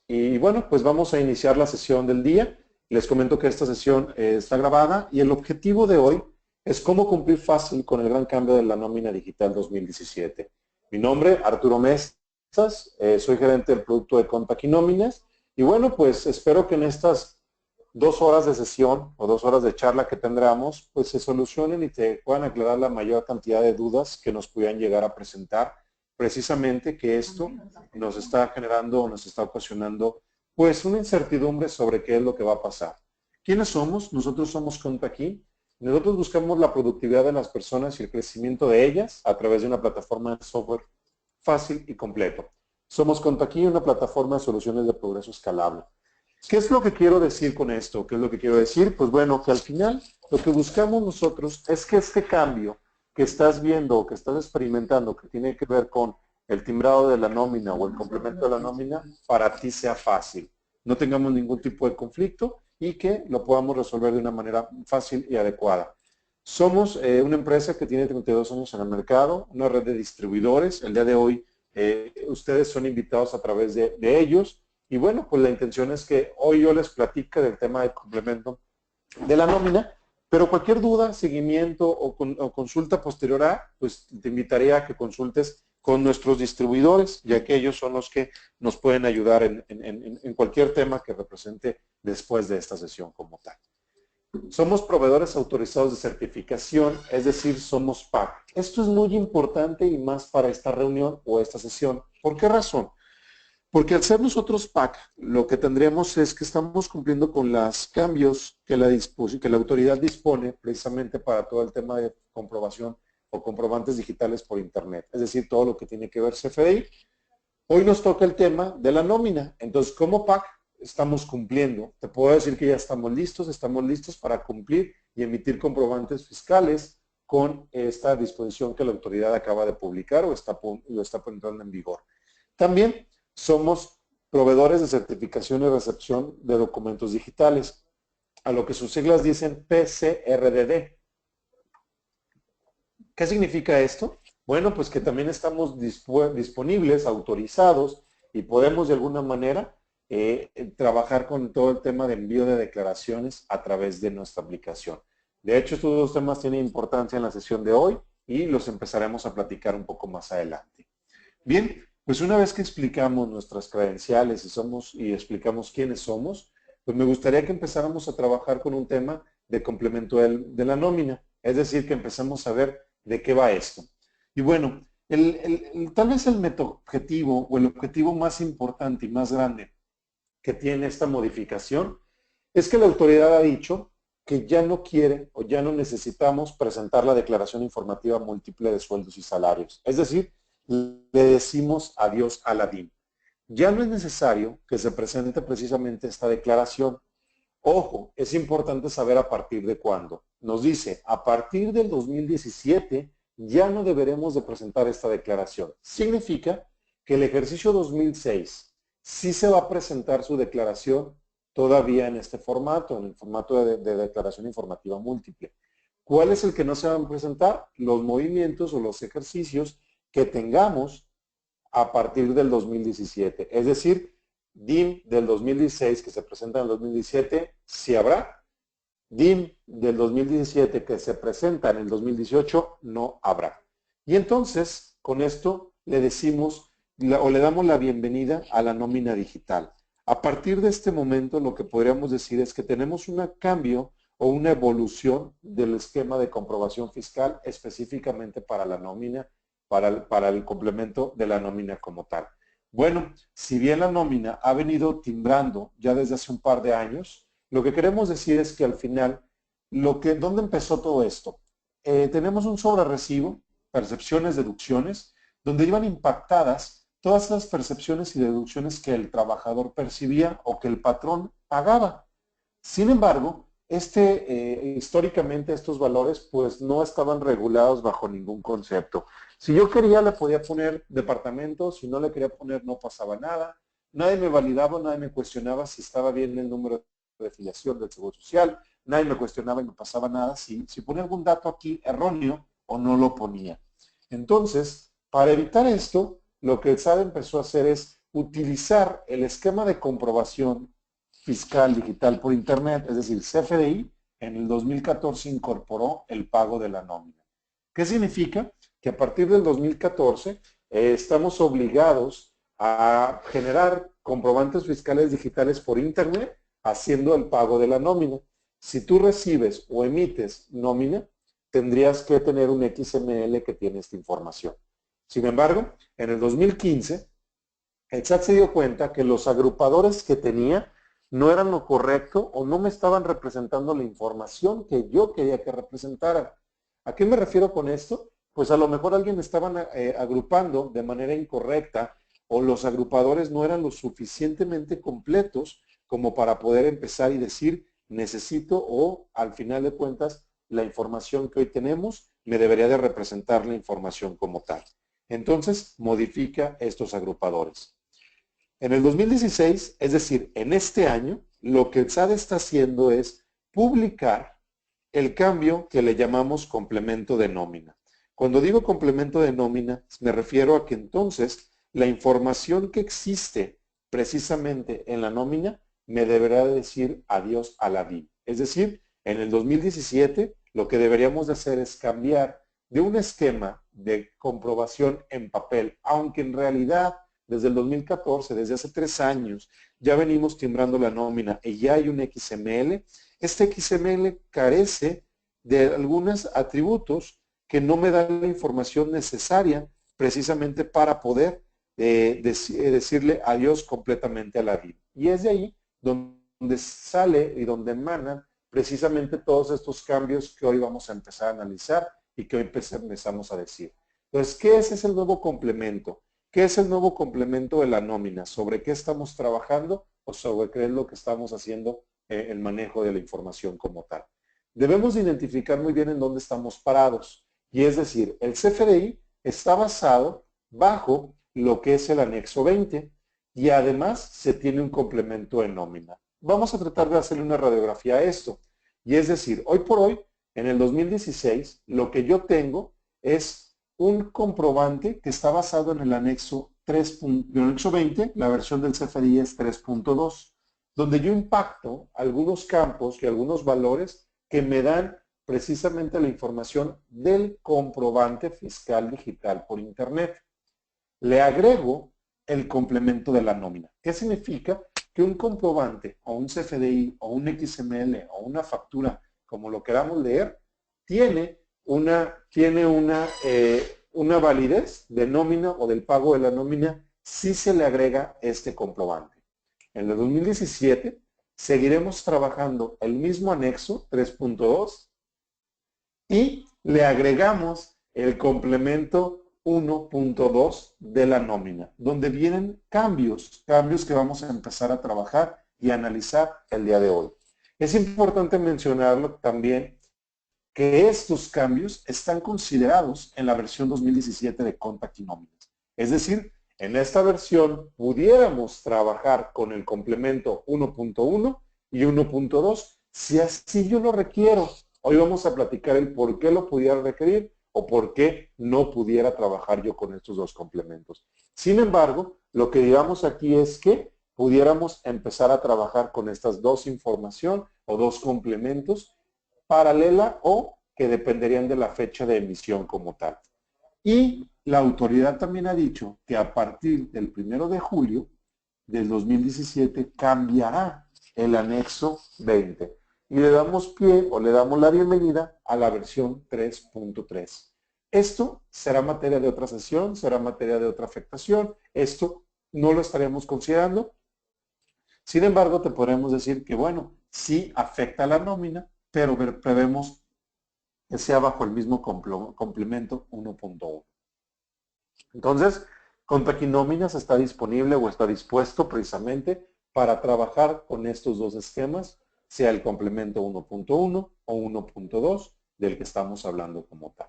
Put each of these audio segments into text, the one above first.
Y bueno, pues vamos a iniciar la sesión del día. Les comento que esta sesión está grabada y el objetivo de hoy es cómo cumplir fácil con el gran cambio de la nómina digital 2017. Mi nombre, Arturo Mesas, soy gerente del producto de Contact y Nóminas. Y bueno, pues espero que en estas 2 horas de sesión o 2 horas de charla que tendremos, pues se solucionen y te puedan aclarar la mayor cantidad de dudas que nos pudieran llegar a presentar. Precisamente que esto nos está generando, nos está ocasionando, pues una incertidumbre sobre qué es lo que va a pasar. ¿Quiénes somos? Nosotros somos Contaquí. Nosotros buscamos la productividad de las personas y el crecimiento de ellas a través de una plataforma de software fácil y completo. Somos Contaquí, una plataforma de soluciones de progreso escalable. ¿Qué es lo que quiero decir con esto? ¿Qué es lo que quiero decir? Pues bueno, que al final lo que buscamos nosotros es que este cambio que estás viendo o que estás experimentando, que tiene que ver con el timbrado de la nómina o el complemento de la nómina, para ti sea fácil. No tengamos ningún tipo de conflicto y que lo podamos resolver de una manera fácil y adecuada. Somos una empresa que tiene 32 años en el mercado, una red de distribuidores. El día de hoy ustedes son invitados a través de ellos. Y bueno, pues la intención es que hoy yo les platique del tema del complemento de la nómina, pero cualquier duda, seguimiento o consulta posterior a, pues te invitaría a que consultes con nuestros distribuidores, ya que ellos son los que nos pueden ayudar en cualquier tema que represente después de esta sesión como tal. Somos proveedores autorizados de certificación, es decir, somos PAC. Esto es muy importante y más para esta reunión o esta sesión. ¿Por qué razón? Porque al ser nosotros PAC, lo que tendríamos es que estamos cumpliendo con los cambios que la autoridad dispone precisamente para todo el tema de comprobación o comprobantes digitales por Internet. Es decir, todo lo que tiene que ver CFDI. Hoy nos toca el tema de la nómina. Entonces, como PAC, estamos cumpliendo. Te puedo decir que ya estamos listos para cumplir y emitir comprobantes fiscales con esta disposición que la autoridad acaba de publicar o lo está poniendo en vigor. También somos proveedores de certificación y recepción de documentos digitales, a lo que sus siglas dicen PCRDD. ¿Qué significa esto? Bueno, pues que también estamos disponibles, autorizados y podemos de alguna manera trabajar con todo el tema de envío de declaraciones a través de nuestra aplicación. De hecho, estos dos temas tienen importancia en la sesión de hoy y los empezaremos a platicar un poco más adelante. Bien, pues una vez que explicamos nuestras credenciales y explicamos quiénes somos, pues me gustaría que empezáramos a trabajar con un tema de complemento de la nómina, es decir, que empezamos a ver de qué va esto. Y bueno, tal vez el objetivo o el objetivo más importante y más grande que tiene esta modificación es que la autoridad ha dicho que ya no quiere o ya no necesitamos presentar la declaración informativa múltiple de sueldos y salarios. Es decir, le decimos adiós a la DIM. Ya no es necesario que se presente precisamente esta declaración. Ojo, es importante saber a partir de cuándo. Nos dice, a partir del 2017 ya no deberemos de presentar esta declaración. Significa que el ejercicio 2006 sí se va a presentar su declaración todavía en este formato, en el formato de declaración informativa múltiple. ¿Cuál es el que no se van a presentar? Los movimientos o los ejercicios que tengamos a partir del 2017. Es decir, DIM del 2016 que se presenta en el 2017, sí habrá. DIM del 2017 que se presenta en el 2018, no habrá. Y entonces, con esto le decimos o le damos la bienvenida a la nómina digital. A partir de este momento, lo que podríamos decir es que tenemos un cambio o una evolución del esquema de comprobación fiscal específicamente para la nómina, para el complemento de la nómina como tal. Bueno, si bien la nómina ha venido timbrando ya desde hace un par de años, lo que queremos decir es que al final, ¿dónde empezó todo esto? Tenemos un sobrerrecibo, percepciones, deducciones, donde iban impactadas todas las percepciones y deducciones que el trabajador percibía o que el patrón pagaba. Sin embargo, históricamente estos valores pues no estaban regulados bajo ningún concepto. Si yo quería le podía poner departamento, si no le quería poner no pasaba nada, nadie me validaba, nadie me cuestionaba si estaba bien el número de filiación del Seguro Social, nadie me cuestionaba y no pasaba nada si ponía algún dato aquí erróneo o no lo ponía. Entonces, para evitar esto, lo que el SAT empezó a hacer es utilizar el esquema de comprobación fiscal digital por Internet, es decir, CFDI, en el 2014 incorporó el pago de la nómina. ¿Qué significa? Que a partir del 2014 estamos obligados a generar comprobantes fiscales digitales por Internet haciendo el pago de la nómina. Si tú recibes o emites nómina, tendrías que tener un XML que tiene esta información. Sin embargo, en el 2015, el SAT se dio cuenta que los agrupadores que tenía no eran lo correcto o no me estaban representando la información que yo quería que representaran. ¿A qué me refiero con esto? Pues a lo mejor alguien estaban agrupando de manera incorrecta o los agrupadores no eran lo suficientemente completos como para poder empezar y decir necesito o al final de cuentas la información que hoy tenemos me debería de representar la información como tal. Entonces modifica estos agrupadores. En el 2016, es decir, en este año, lo que el SAT está haciendo es publicar el cambio que le llamamos complemento de nómina. Cuando digo complemento de nómina, me refiero a que entonces la información que existe precisamente en la nómina me deberá decir adiós a la DIM. Es decir, en el 2017 lo que deberíamos de hacer es cambiar de un esquema de comprobación en papel, aunque en realidad desde el 2014, desde hace 3 años, ya venimos timbrando la nómina y ya hay un XML. Este XML carece de algunos atributos que no me dan la información necesaria precisamente para poder decirle adiós completamente a la DIM. Y es de ahí donde sale y donde emanan precisamente todos estos cambios que hoy vamos a empezar a analizar y que hoy empezamos a decir. Entonces, ¿qué es ese nuevo complemento? ¿Qué es el nuevo complemento de la nómina? ¿Sobre qué estamos trabajando o sobre qué es lo que estamos haciendo el manejo de la información como tal? Debemos identificar muy bien en dónde estamos parados. Y es decir, el CFDI está basado bajo lo que es el anexo 20 y además se tiene un complemento de nómina. Vamos a tratar de hacerle una radiografía a esto. Y es decir, hoy por hoy, en el 2016, lo que yo tengo es un comprobante que está basado en el anexo 20, la versión del CFDI es 3.2, donde yo impacto algunos campos y algunos valores que me dan precisamente la información del comprobante fiscal digital por Internet. Le agrego el complemento de la nómina. ¿Qué significa? Que un comprobante o un CFDI o un XML o una factura, como lo queramos leer, tiene una validez de nómina o del pago de la nómina si se le agrega este comprobante. En el 2017 seguiremos trabajando el mismo anexo 3.2 y le agregamos el complemento 1.2 de la nómina, donde vienen cambios que vamos a empezar a trabajar y analizar el día de hoy. Es importante mencionarlo también que estos cambios están considerados en la versión 2017 de Contact y Nóminas. Es decir, en esta versión pudiéramos trabajar con el complemento 1.1 y 1.2 si así yo lo requiero. Hoy vamos a platicar el por qué lo pudiera requerir o por qué no pudiera trabajar yo con estos dos complementos. Sin embargo, lo que digamos aquí es que pudiéramos empezar a trabajar con estas dos información o dos complementos paralela o que dependerían de la fecha de emisión como tal. Y la autoridad también ha dicho que a partir del 1 de julio del 2017 cambiará el anexo 20 y le damos pie o le damos la bienvenida a la versión 3.3. Esto será materia de otra sesión, será materia de otra afectación. Esto no lo estaremos considerando. Sin embargo, te podremos decir que, bueno, sí afecta a la nómina, pero prevemos que sea bajo el mismo complemento 1.1. Entonces, Contact y Nóminas está disponible o está dispuesto precisamente para trabajar con estos dos esquemas, sea el complemento 1.1 o 1.2 del que estamos hablando como tal.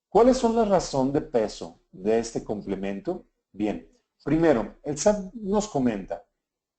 ¿Cuáles son las razones de peso de este complemento? Bien, primero, el SAT nos comenta,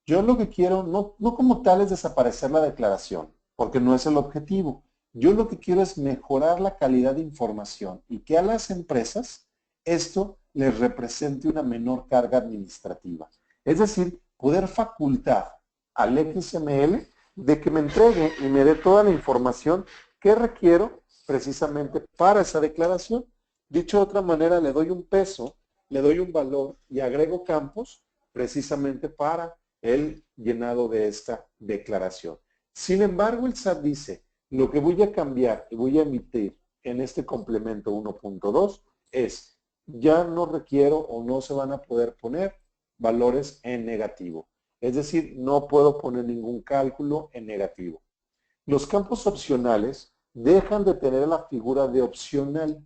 yo lo que quiero no como tal es desaparecer la declaración, porque no es el objetivo. Yo lo que quiero es mejorar la calidad de información y que a las empresas esto les represente una menor carga administrativa. Es decir, poder facultar al XML de que me entregue y me dé toda la información que requiero precisamente para esa declaración. Dicho de otra manera, le doy un peso, le doy un valor y agrego campos precisamente para el llenado de esta declaración. Sin embargo, el SAT dice, lo que voy a cambiar y voy a emitir en este complemento 1.2 es, ya no requiero o no se van a poder poner valores en negativo. Es decir, no puedo poner ningún cálculo en negativo. Los campos opcionales dejan de tener la figura de opcional.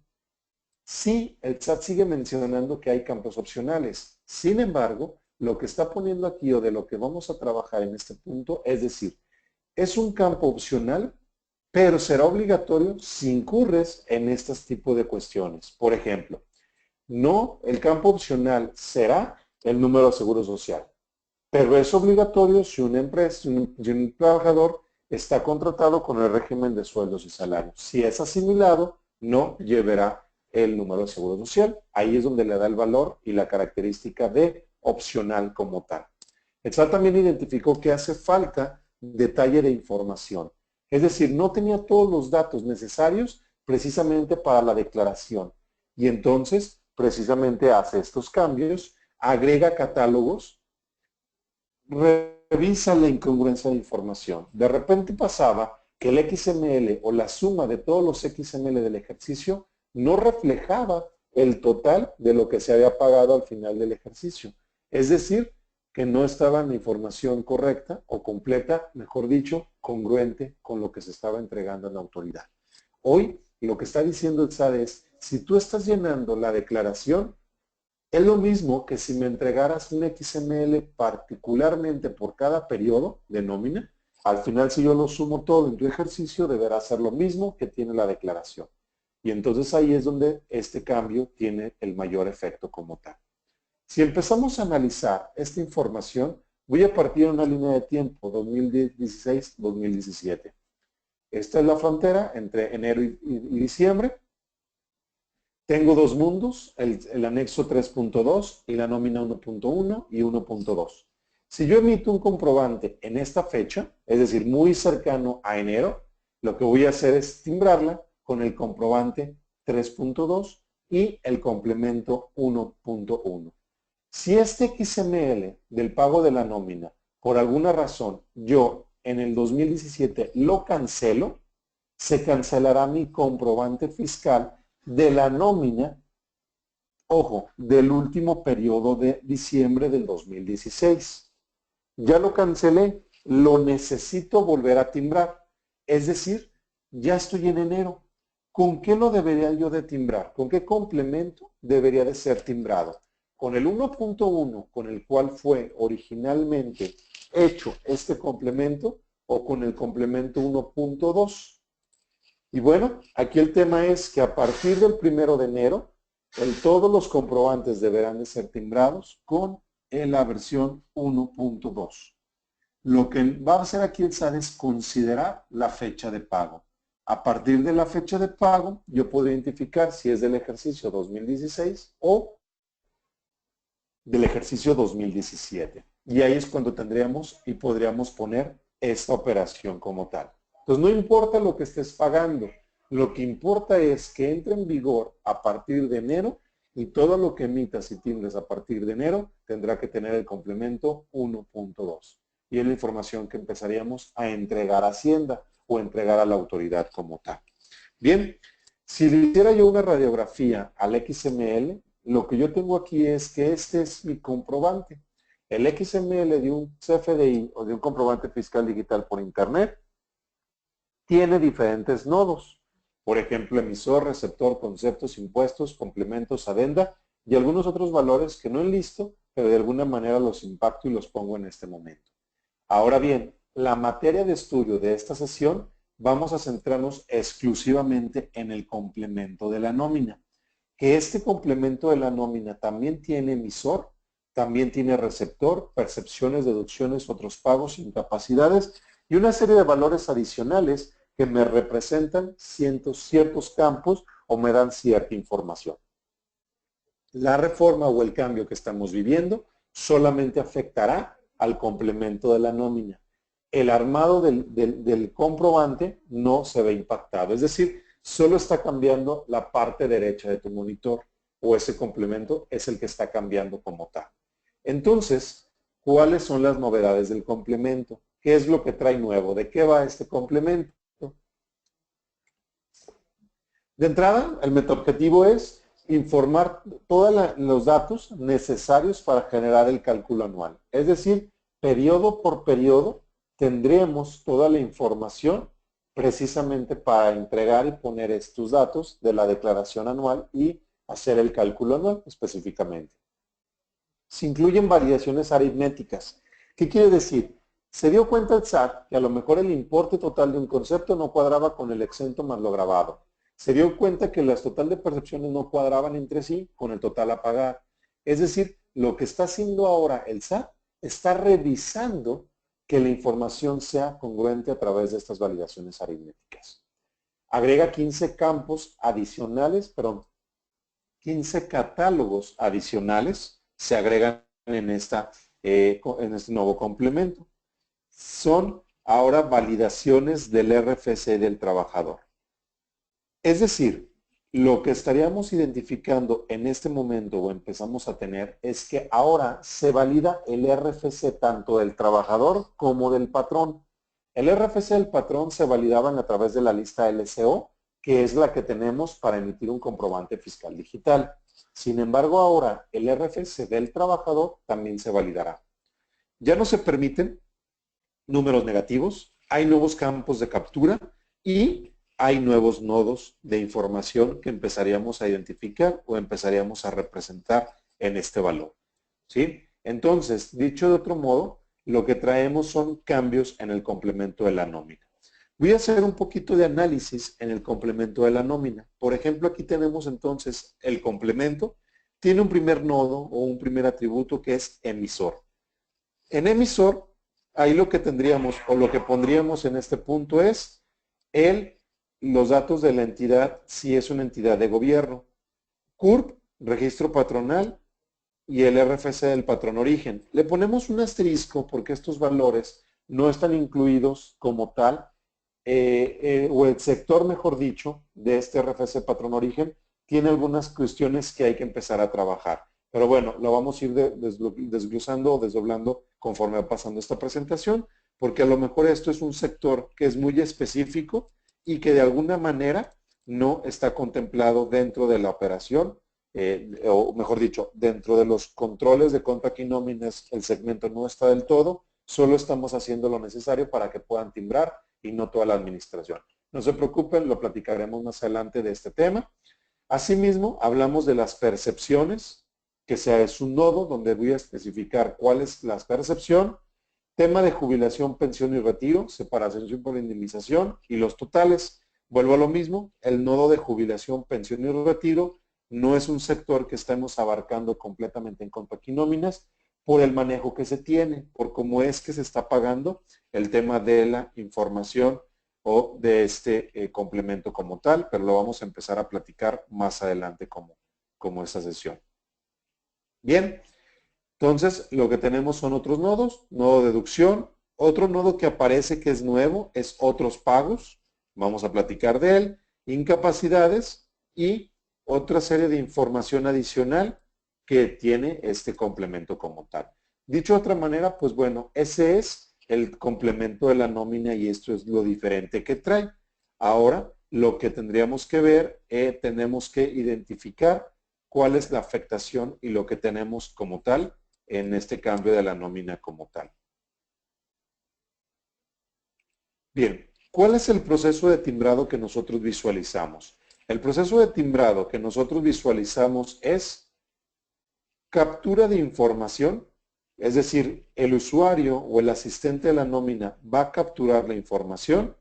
Sí, el SAT sigue mencionando que hay campos opcionales. Sin embargo, lo que está poniendo aquí o de lo que vamos a trabajar en este punto, es decir, es un campo opcional, pero será obligatorio si incurres en este tipo de cuestiones. Por ejemplo, no, el campo opcional será el número de seguro social, pero es obligatorio si una empresa, si un trabajador está contratado con el régimen de sueldos y salarios. Si es asimilado, no llevará el número de seguro social. Ahí es donde le da el valor y la característica de opcional como tal. El SAT también identificó que hace falta detalle de información. Es decir, no tenía todos los datos necesarios precisamente para la declaración. Y entonces, precisamente hace estos cambios, agrega catálogos, revisa la incongruencia de información. De repente pasaba que el XML o la suma de todos los XML del ejercicio no reflejaba el total de lo que se había pagado al final del ejercicio. Es decir, que no estaba en la información correcta o completa, mejor dicho, congruente con lo que se estaba entregando a la autoridad. Hoy, lo que está diciendo el SAT es, si tú estás llenando la declaración, es lo mismo que si me entregaras un XML particularmente por cada periodo de nómina. Al final, si yo lo sumo todo en tu ejercicio, deberá ser lo mismo que tiene la declaración. Y entonces ahí es donde este cambio tiene el mayor efecto como tal. Si empezamos a analizar esta información, voy a partir de una línea de tiempo 2016-2017. Esta es la frontera entre enero y diciembre. Tengo dos mundos, el anexo 3.2 y la nómina 1.1 y 1.2. Si yo emito un comprobante en esta fecha, es decir, muy cercano a enero, lo que voy a hacer es timbrarla con el comprobante 3.2 y el complemento 1.1. Si este XML del pago de la nómina, por alguna razón, yo en el 2017 lo cancelo, se cancelará mi comprobante fiscal de la nómina, ojo, del último periodo de diciembre del 2016. Ya lo cancelé, lo necesito volver a timbrar. Es decir, ya estoy en enero. ¿Con qué lo debería yo de timbrar? ¿Con qué complemento debería de ser timbrado? ¿Con el 1.1 con el cual fue originalmente hecho este complemento o con el complemento 1.2? Y bueno, aquí el tema es que a partir del 1 de enero, todos los comprobantes deberán de ser timbrados con la versión 1.2. Lo que va a hacer aquí el SAT es considerar la fecha de pago. A partir de la fecha de pago, yo puedo identificar si es del ejercicio 2016 o del ejercicio 2017. Y ahí es cuando tendríamos y podríamos poner esta operación como tal. Entonces no importa lo que estés pagando, lo que importa es que entre en vigor a partir de enero y todo lo que emitas y timbres a partir de enero tendrá que tener el complemento 1.2. Y es la información que empezaríamos a entregar a Hacienda o entregar a la autoridad como tal. Bien, si le hiciera yo una radiografía al XML, lo que yo tengo aquí es que este es mi comprobante. El XML de un CFDI o de un comprobante fiscal digital por internet tiene diferentes nodos. Por ejemplo, emisor, receptor, conceptos, impuestos, complementos, adenda y algunos otros valores que no enlisto, pero de alguna manera los impacto y los pongo en este momento. Ahora bien, la materia de estudio de esta sesión vamos a centrarnos exclusivamente en el complemento de la nómina. Que este complemento de la nómina también tiene emisor, también tiene receptor, percepciones, deducciones, otros pagos, incapacidades y una serie de valores adicionales que me representan ciertos campos o me dan cierta información. La reforma o el cambio que estamos viviendo solamente afectará al complemento de la nómina. El armado del comprobante no se ve impactado, es decir, solo está cambiando la parte derecha de tu monitor o ese complemento es el que está cambiando como tal. Entonces, ¿cuáles son las novedades del complemento? ¿Qué es lo que trae nuevo? ¿De qué va este complemento? De entrada, el metaobjetivo es informar todos los datos necesarios para generar el cálculo anual. Es decir, periodo por periodo tendremos toda la información precisamente para entregar y poner estos datos de la declaración anual y hacer el cálculo anual específicamente. Se incluyen variaciones aritméticas. ¿Qué quiere decir? Se dio cuenta el SAT que a lo mejor el importe total de un concepto no cuadraba con el exento más lo grabado. Se dio cuenta que las total de percepciones no cuadraban entre sí con el total a pagar. Es decir, lo que está haciendo ahora el SAT está revisando que la información sea congruente a través de estas validaciones aritméticas. Agrega 15 campos adicionales, perdón, 15 catálogos adicionales se agregan en este nuevo complemento. Son ahora validaciones del RFC del trabajador. Es decir, lo que estaríamos identificando en este momento o empezamos a tener es que ahora se valida el RFC tanto del trabajador como del patrón. El RFC del patrón se validaban a través de la lista LCO, que es la que tenemos para emitir un comprobante fiscal digital. Sin embargo, ahora el RFC del trabajador también se validará. Ya no se permiten números negativos, hay nuevos campos de captura y hay nuevos nodos de información que empezaríamos a identificar o empezaríamos a representar en este valor. ¿Sí? Entonces, dicho de otro modo, lo que traemos son cambios en el complemento de la nómina. Voy a hacer un poquito de análisis en el complemento de la nómina. Por ejemplo, aquí tenemos entonces el complemento. Tiene un primer nodo o un primer atributo que es emisor. En emisor, ahí lo que tendríamos o lo que pondríamos en este punto es los datos de la entidad si es una entidad de gobierno. CURP, registro patronal y el RFC del patrón origen. Le ponemos un asterisco porque estos valores no están incluidos como tal o el sector, mejor dicho, de este RFC patrón origen tiene algunas cuestiones que hay que empezar a trabajar. Pero bueno, lo vamos a ir desglosando o desdoblando conforme va pasando esta presentación, porque a lo mejor esto es un sector que es muy específico y que de alguna manera no está contemplado dentro de la operación, o mejor dicho, dentro de los controles de compra y nóminas, el segmento no está del todo, solo estamos haciendo lo necesario para que puedan timbrar y no toda la administración. No se preocupen, lo platicaremos más adelante de este tema. Asimismo, hablamos de las percepciones, que es un nodo donde voy a especificar cuál es la percepción, tema de jubilación, pensión y retiro, separación por indemnización y los totales. Vuelvo a lo mismo, el nodo de jubilación, pensión y retiro no es un sector que estemos abarcando completamente en compra y nóminas por el manejo que se tiene, por cómo es que se está pagando el tema de la información o de este complemento como tal, pero lo vamos a empezar a platicar más adelante como esta sesión. Bien, entonces lo que tenemos son otros nodos, nodo de deducción, otro nodo que aparece que es nuevo es otros pagos, vamos a platicar de él, incapacidades y otra serie de información adicional que tiene este complemento como tal. Dicho de otra manera, pues bueno, ese es el complemento de la nómina y esto es lo diferente que trae. Ahora, lo que tendríamos que ver, tenemos que identificar cuál es la afectación y lo que tenemos como tal en este cambio de la nómina como tal. Bien, ¿cuál es el proceso de timbrado que nosotros visualizamos? El proceso de timbrado que nosotros visualizamos es captura de información, es decir, el usuario o el asistente de la nómina va a capturar la información,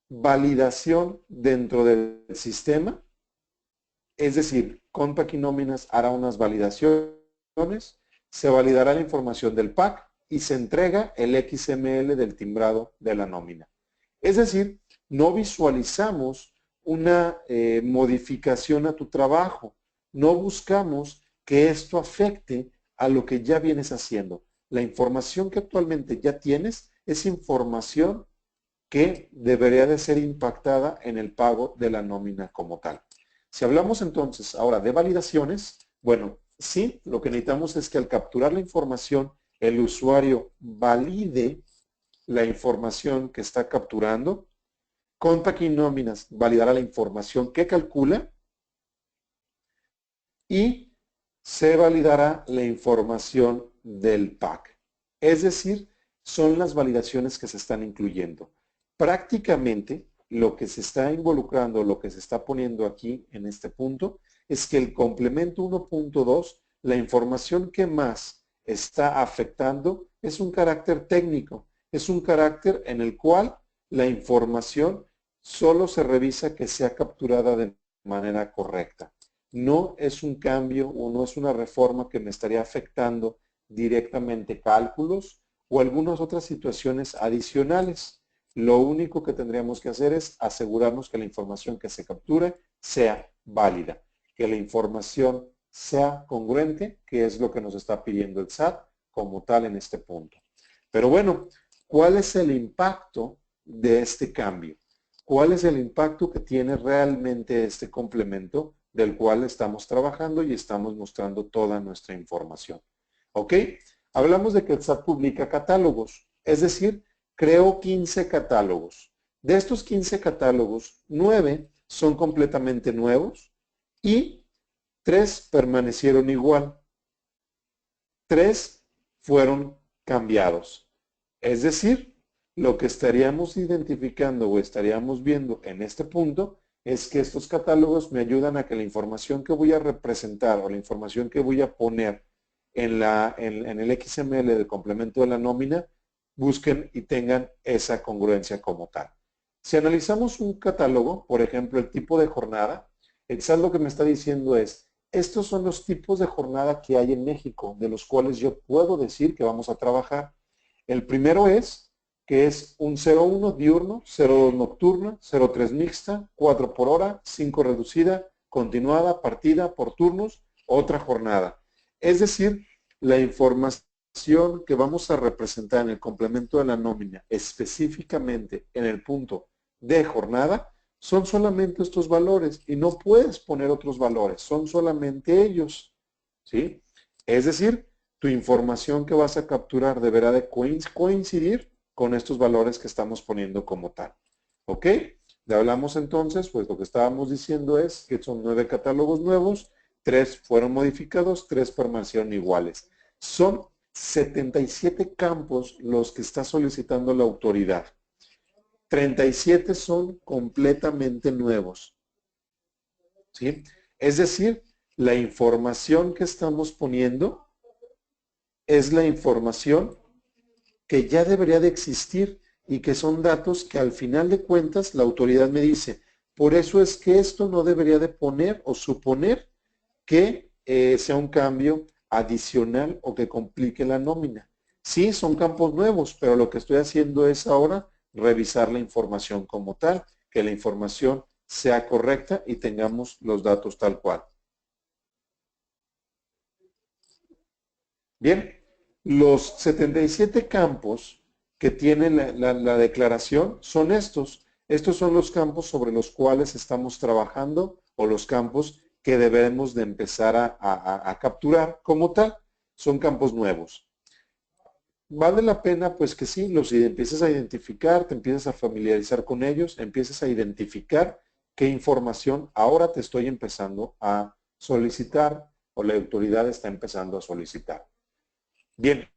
validación dentro del sistema, es decir, Compact y Nóminas hará unas validaciones, se validará la información del PAC y se entrega el XML del timbrado de la nómina. Es decir, no visualizamos una modificación a tu trabajo, no buscamos que esto afecte a lo que ya vienes haciendo. La información que actualmente ya tienes es información que debería de ser impactada en el pago de la nómina como tal. Si hablamos entonces ahora de validaciones, bueno, sí, lo que necesitamos es que al capturar la información, el usuario valide la información que está capturando. Contact y nóminas validará la información que calcula y se validará la información del pack. Es decir, son las validaciones que se están incluyendo. Prácticamente lo que se está involucrando, lo que se está poniendo aquí en este punto, es que el complemento 1.2, la información que más está afectando es un carácter técnico, es un carácter en el cual la información solo se revisa que sea capturada de manera correcta. No es un cambio o no es una reforma que me estaría afectando directamente cálculos o algunas otras situaciones adicionales. Lo único que tendríamos que hacer es asegurarnos que la información que se capture sea válida, que la información sea congruente, que es lo que nos está pidiendo el SAT como tal en este punto. Pero bueno, ¿cuál es el impacto de este cambio? ¿Cuál es el impacto que tiene realmente este complemento del cual estamos trabajando y estamos mostrando toda nuestra información? ¿Ok? Hablamos de que el SAT publica catálogos, es decir, creó 15 catálogos. De estos 15 catálogos, 9 son completamente nuevos y 3 permanecieron igual. 3 fueron cambiados. Es decir, lo que estaríamos identificando o estaríamos viendo en este punto es que estos catálogos me ayudan a que la información que voy a representar o la información que voy a poner en el XML del complemento de la nómina busquen y tengan esa congruencia como tal. Si analizamos un catálogo, por ejemplo, el tipo de jornada, el SAT lo que me está diciendo es, estos son los tipos de jornada que hay en México, de los cuales yo puedo decir que vamos a trabajar. El primero es, que es un 01 diurno, 02 nocturna, 03 mixta, 4 por hora, 5 reducida, continuada, partida, por turnos, otra jornada. Es decir, la información que vamos a representar en el complemento de la nómina, específicamente en el punto de jornada, son solamente estos valores y no puedes poner otros valores, son solamente ellos, ¿sí? Es decir, tu información que vas a capturar deberá de coincidir con estos valores que estamos poniendo como tal, ¿ok? Le hablamos entonces, pues lo que estábamos diciendo es que son 9 catálogos nuevos, 3 fueron modificados, 3 permanecieron iguales. Son 77 campos los que está solicitando la autoridad. 37 son completamente nuevos, ¿sí? Es decir, la información que estamos poniendo es la información que ya debería de existir y que son datos que al final de cuentas la autoridad me dice, por eso es que esto no debería de poner o suponer que sea un cambio adicional o que complique la nómina. Sí, son campos nuevos, pero lo que estoy haciendo es ahora revisar la información como tal, que la información sea correcta y tengamos los datos tal cual. Bien, los 77 campos que tiene la declaración son estos. Estos son los campos sobre los cuales estamos trabajando o los campos que debemos de empezar a capturar como tal. Son campos nuevos. Vale la pena pues que sí, los empieces a identificar, te empieces a familiarizar con ellos, empieces a identificar qué información ahora te estoy empezando a solicitar o la autoridad está empezando a solicitar. Bien,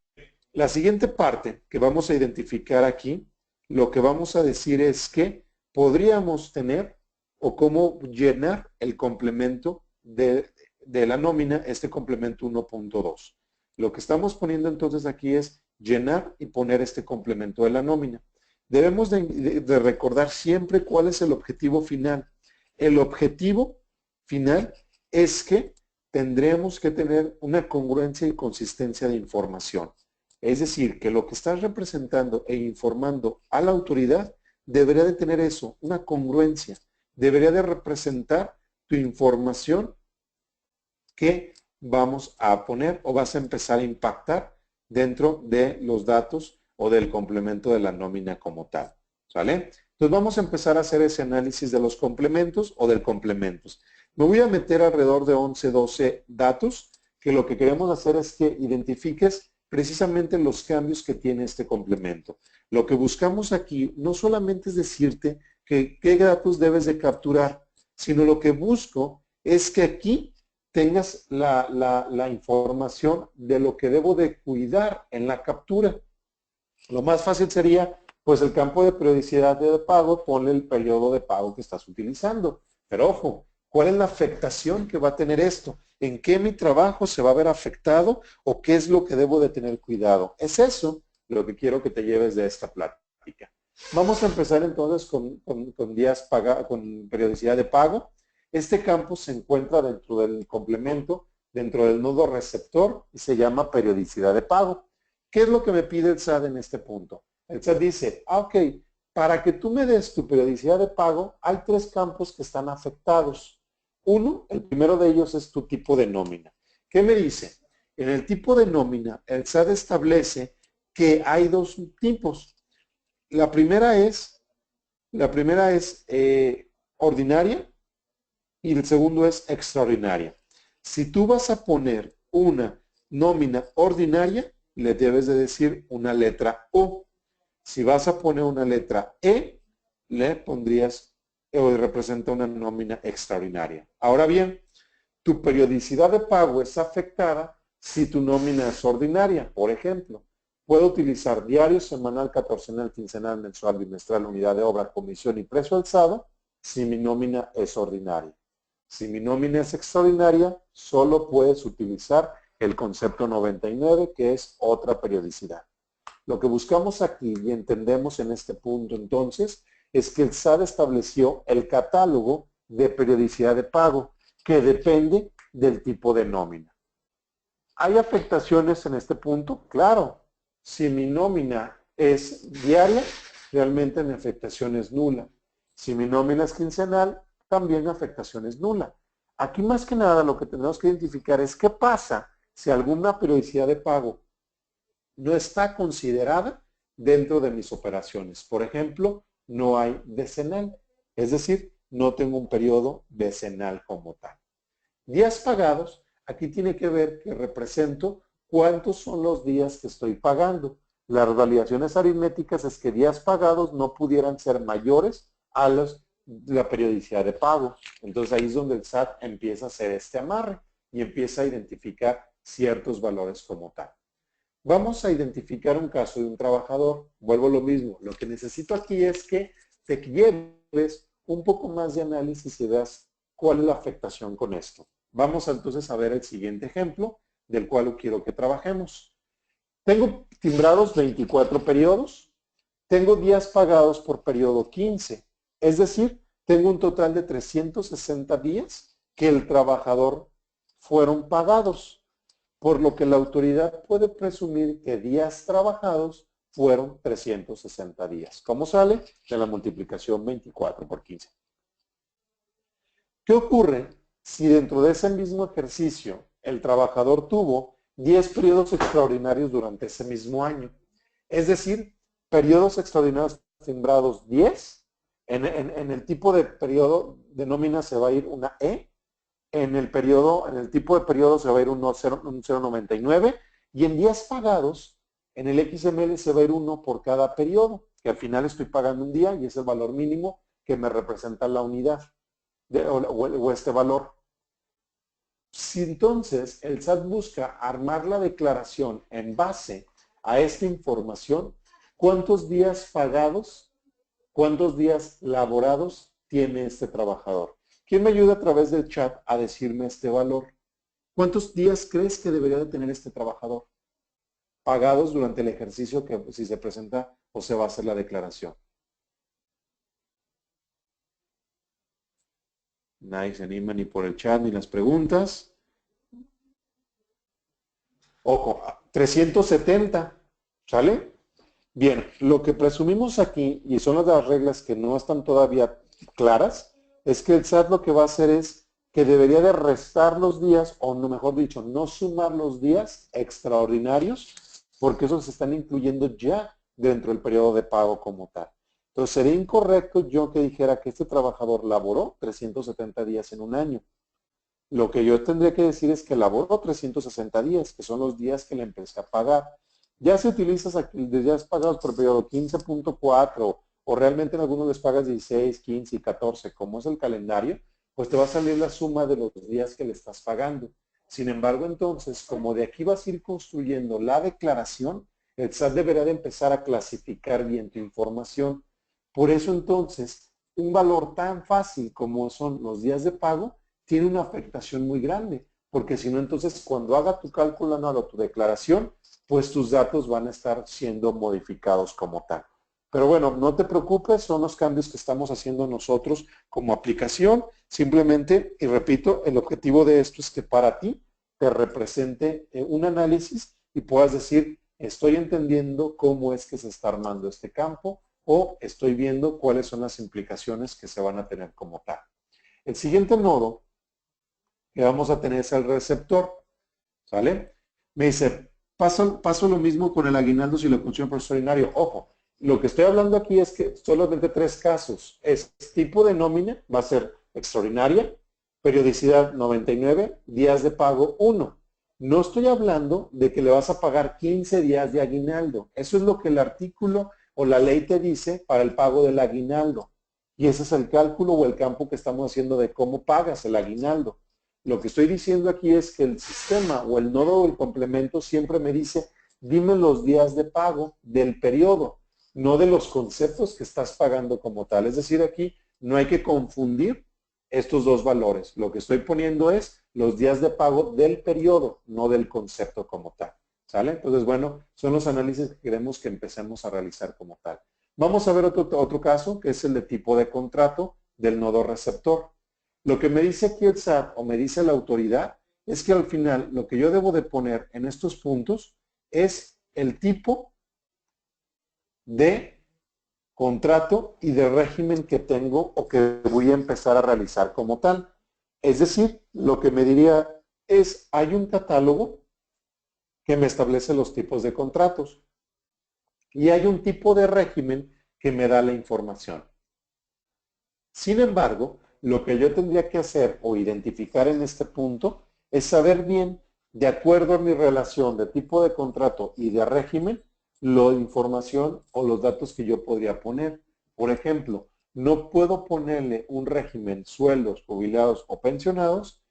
la siguiente parte que vamos a identificar aquí, lo que vamos a decir es que podríamos tener o cómo llenar el complemento de la nómina, este complemento 1.2. Lo que estamos poniendo entonces aquí es llenar y poner este complemento de la nómina. Debemos de recordar siempre cuál es el objetivo final. El objetivo final es que tendremos que tener una congruencia y consistencia de información. Es decir, que lo que estás representando e informando a la autoridad debería de tener eso, una congruencia. Debería de representar tu información que vamos a poner o vas a empezar a impactar dentro de los datos o del complemento de la nómina como tal. ¿Sale? Entonces vamos a empezar a hacer ese análisis de los complementos o del complementos. Me voy a meter alrededor de 11, 12 datos que lo que queremos hacer es que identifiques precisamente los cambios que tiene este complemento. Lo que buscamos aquí no solamente es decirte que qué datos debes de capturar, sino lo que busco es que aquí tengas la información de lo que debo de cuidar en la captura. Lo más fácil sería, pues el campo de periodicidad de pago, ponle el periodo de pago que estás utilizando. Pero ojo, ¿cuál es la afectación que va a tener esto? ¿En qué mi trabajo se va a ver afectado o qué es lo que debo de tener cuidado? Es eso lo que quiero que te lleves de esta plática. Vamos a empezar entonces con periodicidad de pago. Este campo se encuentra dentro del complemento, dentro del nodo receptor y se llama periodicidad de pago. ¿Qué es lo que me pide el SAT en este punto? El SAT dice, ok, para que tú me des tu periodicidad de pago, hay 3 campos que están afectados. Uno, el primero de ellos es tu tipo de nómina. ¿Qué me dice? En el tipo de nómina, el SAT establece que hay 2 tipos. La primera es ordinaria y el segundo es extraordinaria. Si tú vas a poner una nómina ordinaria, le debes de decir una letra O. Si vas a poner una letra E, le pondrías o representa una nómina extraordinaria. Ahora bien, tu periodicidad de pago es afectada si tu nómina es ordinaria. Por ejemplo, puedo utilizar diario, semanal, catorcenal, quincenal, mensual, bimestral, unidad de obra, comisión y precio alzado si mi nómina es ordinaria. Si mi nómina es extraordinaria, solo puedes utilizar el concepto 99, que es otra periodicidad. Lo que buscamos aquí y entendemos en este punto entonces es que el SAT estableció el catálogo de periodicidad de pago que depende del tipo de nómina. ¿Hay afectaciones en este punto? Claro. Si mi nómina es diaria, realmente mi afectación es nula. Si mi nómina es quincenal, también mi afectación es nula. Aquí más que nada lo que tenemos que identificar es qué pasa si alguna periodicidad de pago no está considerada dentro de mis operaciones. Por ejemplo, no hay decenal, es decir, no tengo un periodo decenal como tal. Días pagados, aquí tiene que ver que represento cuántos son los días que estoy pagando. Las validaciones aritméticas es que días pagados no pudieran ser mayores a la periodicidad de pago. Entonces ahí es donde el SAT empieza a hacer este amarre y empieza a identificar ciertos valores como tal. Vamos a identificar un caso de un trabajador. Vuelvo a lo mismo. Lo que necesito aquí es que te lleves un poco más de análisis y veas cuál es la afectación con esto. Vamos entonces a ver el siguiente ejemplo del cual quiero que trabajemos. Tengo timbrados 24 periodos. Tengo días pagados por periodo 15. Es decir, tengo un total de 360 días que el trabajador fueron pagados, por lo que la autoridad puede presumir que días trabajados fueron 360 días. ¿Cómo sale? De la multiplicación 24 por 15. ¿Qué ocurre si dentro de ese mismo ejercicio el trabajador tuvo 10 periodos extraordinarios durante ese mismo año? Es decir, periodos extraordinarios timbrados 10, en el tipo de periodo de nómina se va a ir una E, en el tipo de periodo se va a ir un 0.99 y en días pagados, en el XML se va a ir 1 por cada periodo, que al final estoy pagando un día y es el valor mínimo que me representa la unidad o este valor. Si entonces el SAT busca armar la declaración en base a esta información, ¿cuántos días pagados, cuántos días laborados tiene este trabajador? ¿Quién me ayuda a través del chat a decirme este valor? ¿Cuántos días crees que debería de tener este trabajador pagados durante el ejercicio que si se presenta o se va a hacer la declaración? Nadie se anima ni por el chat ni las preguntas. Ojo, 370, ¿sale? Bien, lo que presumimos aquí, y son las reglas que no están todavía claras, es que el SAT lo que va a hacer es que debería de restar los días, o no, mejor dicho, no sumar los días extraordinarios, porque esos se están incluyendo ya dentro del periodo de pago como tal. Entonces sería incorrecto yo que dijera que este trabajador laboró 370 días en un año. Lo que yo tendría que decir es que laboró 360 días, que son los días que le empecé a pagar. Ya si utilizas aquí días pagados por periodo 15.4 o realmente en algunos les pagas 16, 15 y 14, como es el calendario, pues te va a salir la suma de los días que le estás pagando. Sin embargo, entonces, como de aquí vas a ir construyendo la declaración, el SAT deberá de empezar a clasificar bien tu información. Por eso entonces, un valor tan fácil como son los días de pago, tiene una afectación muy grande, porque si no, entonces cuando haga tu cálculo anual o tu declaración, pues tus datos van a estar siendo modificados como tal. Pero bueno, no te preocupes, son los cambios que estamos haciendo nosotros como aplicación. Simplemente, y repito, el objetivo de esto es que para ti te represente un análisis y puedas decir, estoy entendiendo cómo es que se está armando este campo o estoy viendo cuáles son las implicaciones que se van a tener como tal. El siguiente nodo que vamos a tener es el receptor, ¿sale? Me dice, paso lo mismo con el aguinaldo si lo consumo por extraordinario. Ojo, lo que estoy hablando aquí es que solamente 3 casos. Es tipo de nómina, va a ser extraordinaria, periodicidad 99, días de pago 1. No estoy hablando de que le vas a pagar 15 días de aguinaldo. Eso es lo que el artículo o la ley te dice para el pago del aguinaldo. Y ese es el cálculo o el campo que estamos haciendo de cómo pagas el aguinaldo. Lo que estoy diciendo aquí es que el sistema o el nodo o el complemento siempre me dice, dime los días de pago del periodo, no de los conceptos que estás pagando como tal. Es decir, aquí no hay que confundir estos dos valores. Lo que estoy poniendo es los días de pago del periodo, no del concepto como tal. ¿Sale? Entonces, bueno, son los análisis que queremos que empecemos a realizar como tal. Vamos a ver otro caso, que es el de tipo de contrato del nodo receptor. Lo que me dice aquí el SAT o me dice la autoridad es que al final lo que yo debo de poner en estos puntos es el tipo de contrato y de régimen que tengo o que voy a empezar a realizar como tal. Es decir, lo que me diría es, hay un catálogo que me establece los tipos de contratos y hay un tipo de régimen que me da la información. Sin embargo, lo que yo tendría que hacer o identificar en este punto es saber bien, de acuerdo a mi relación de tipo de contrato y de régimen, la información o los datos que yo podría poner. Por ejemplo, no puedo ponerle un régimen sueldos, jubilados o pensionados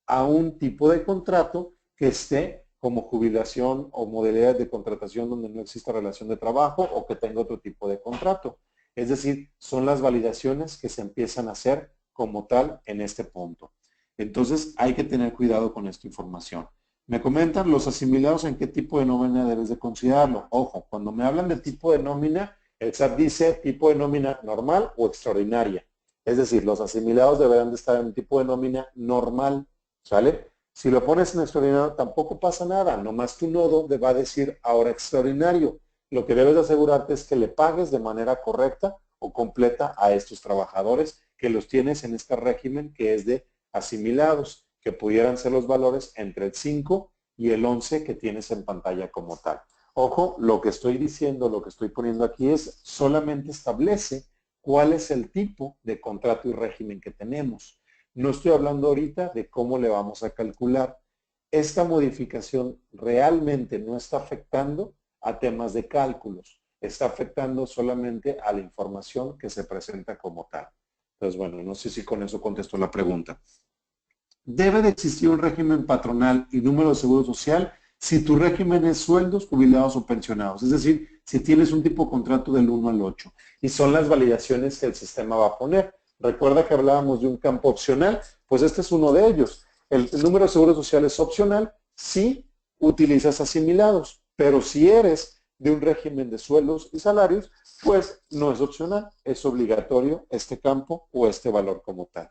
a un tipo de contrato que esté como jubilación o modalidades de contratación donde no exista relación de trabajo o que tenga otro tipo de contrato. Es decir, son las validaciones que se empiezan a hacer como tal en este punto. Entonces hay que tener cuidado con esta información. Me comentan los asimilados en qué tipo de nómina debes de considerarlo. Ojo, cuando me hablan de tipo de nómina, el SAT dice tipo de nómina normal o extraordinaria. Es decir, los asimilados deberán de estar en un tipo de nómina normal, ¿sale? Si lo pones en extraordinario tampoco pasa nada, nomás tu nodo va a decir ahora extraordinario. Lo que debes de asegurarte es que le pagues de manera correcta o completa a estos trabajadores que los tienes en este régimen que es de asimilados, que pudieran ser los valores entre el 5 y el 11 que tienes en pantalla como tal. Ojo, lo que estoy diciendo, lo que estoy poniendo aquí es solamente establece cuál es el tipo de contrato y régimen que tenemos. No estoy hablando ahorita de cómo le vamos a calcular. Esta modificación realmente no está afectando a temas de cálculos, está afectando solamente a la información que se presenta como tal. Entonces, bueno, no sé si con eso contesto la pregunta. Debe de existir un régimen patronal y número de seguro social si tu régimen es sueldos, jubilados o pensionados. Es decir, si tienes un tipo de contrato del 1 al 8. Y son las validaciones que el sistema va a poner. Recuerda que hablábamos de un campo opcional, pues este es uno de ellos. El número de seguro social es opcional si utilizas asimilados, pero si eres de un régimen de sueldos y salarios, pues no es opcional, es obligatorio este campo o este valor como tal.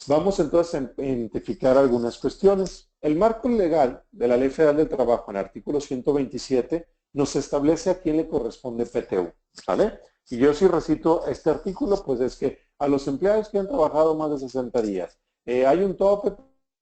Vamos entonces a identificar algunas cuestiones. El marco legal de la Ley Federal del Trabajo, en el artículo 127, nos establece a quién le corresponde PTU, ¿vale? Y yo si recito este artículo, pues es que a los empleados que han trabajado más de 60 días hay un tope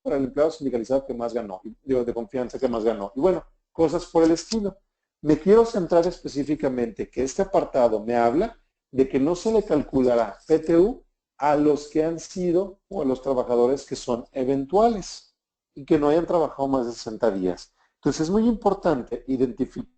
para el empleado sindicalizado que más ganó, digo, de confianza que más ganó. Y bueno, cosas por el estilo. Me quiero centrar específicamente que este apartado me habla de que no se le calculará PTU a los que han sido o a los trabajadores que son eventuales y que no hayan trabajado más de 60 días. Entonces es muy importante identificar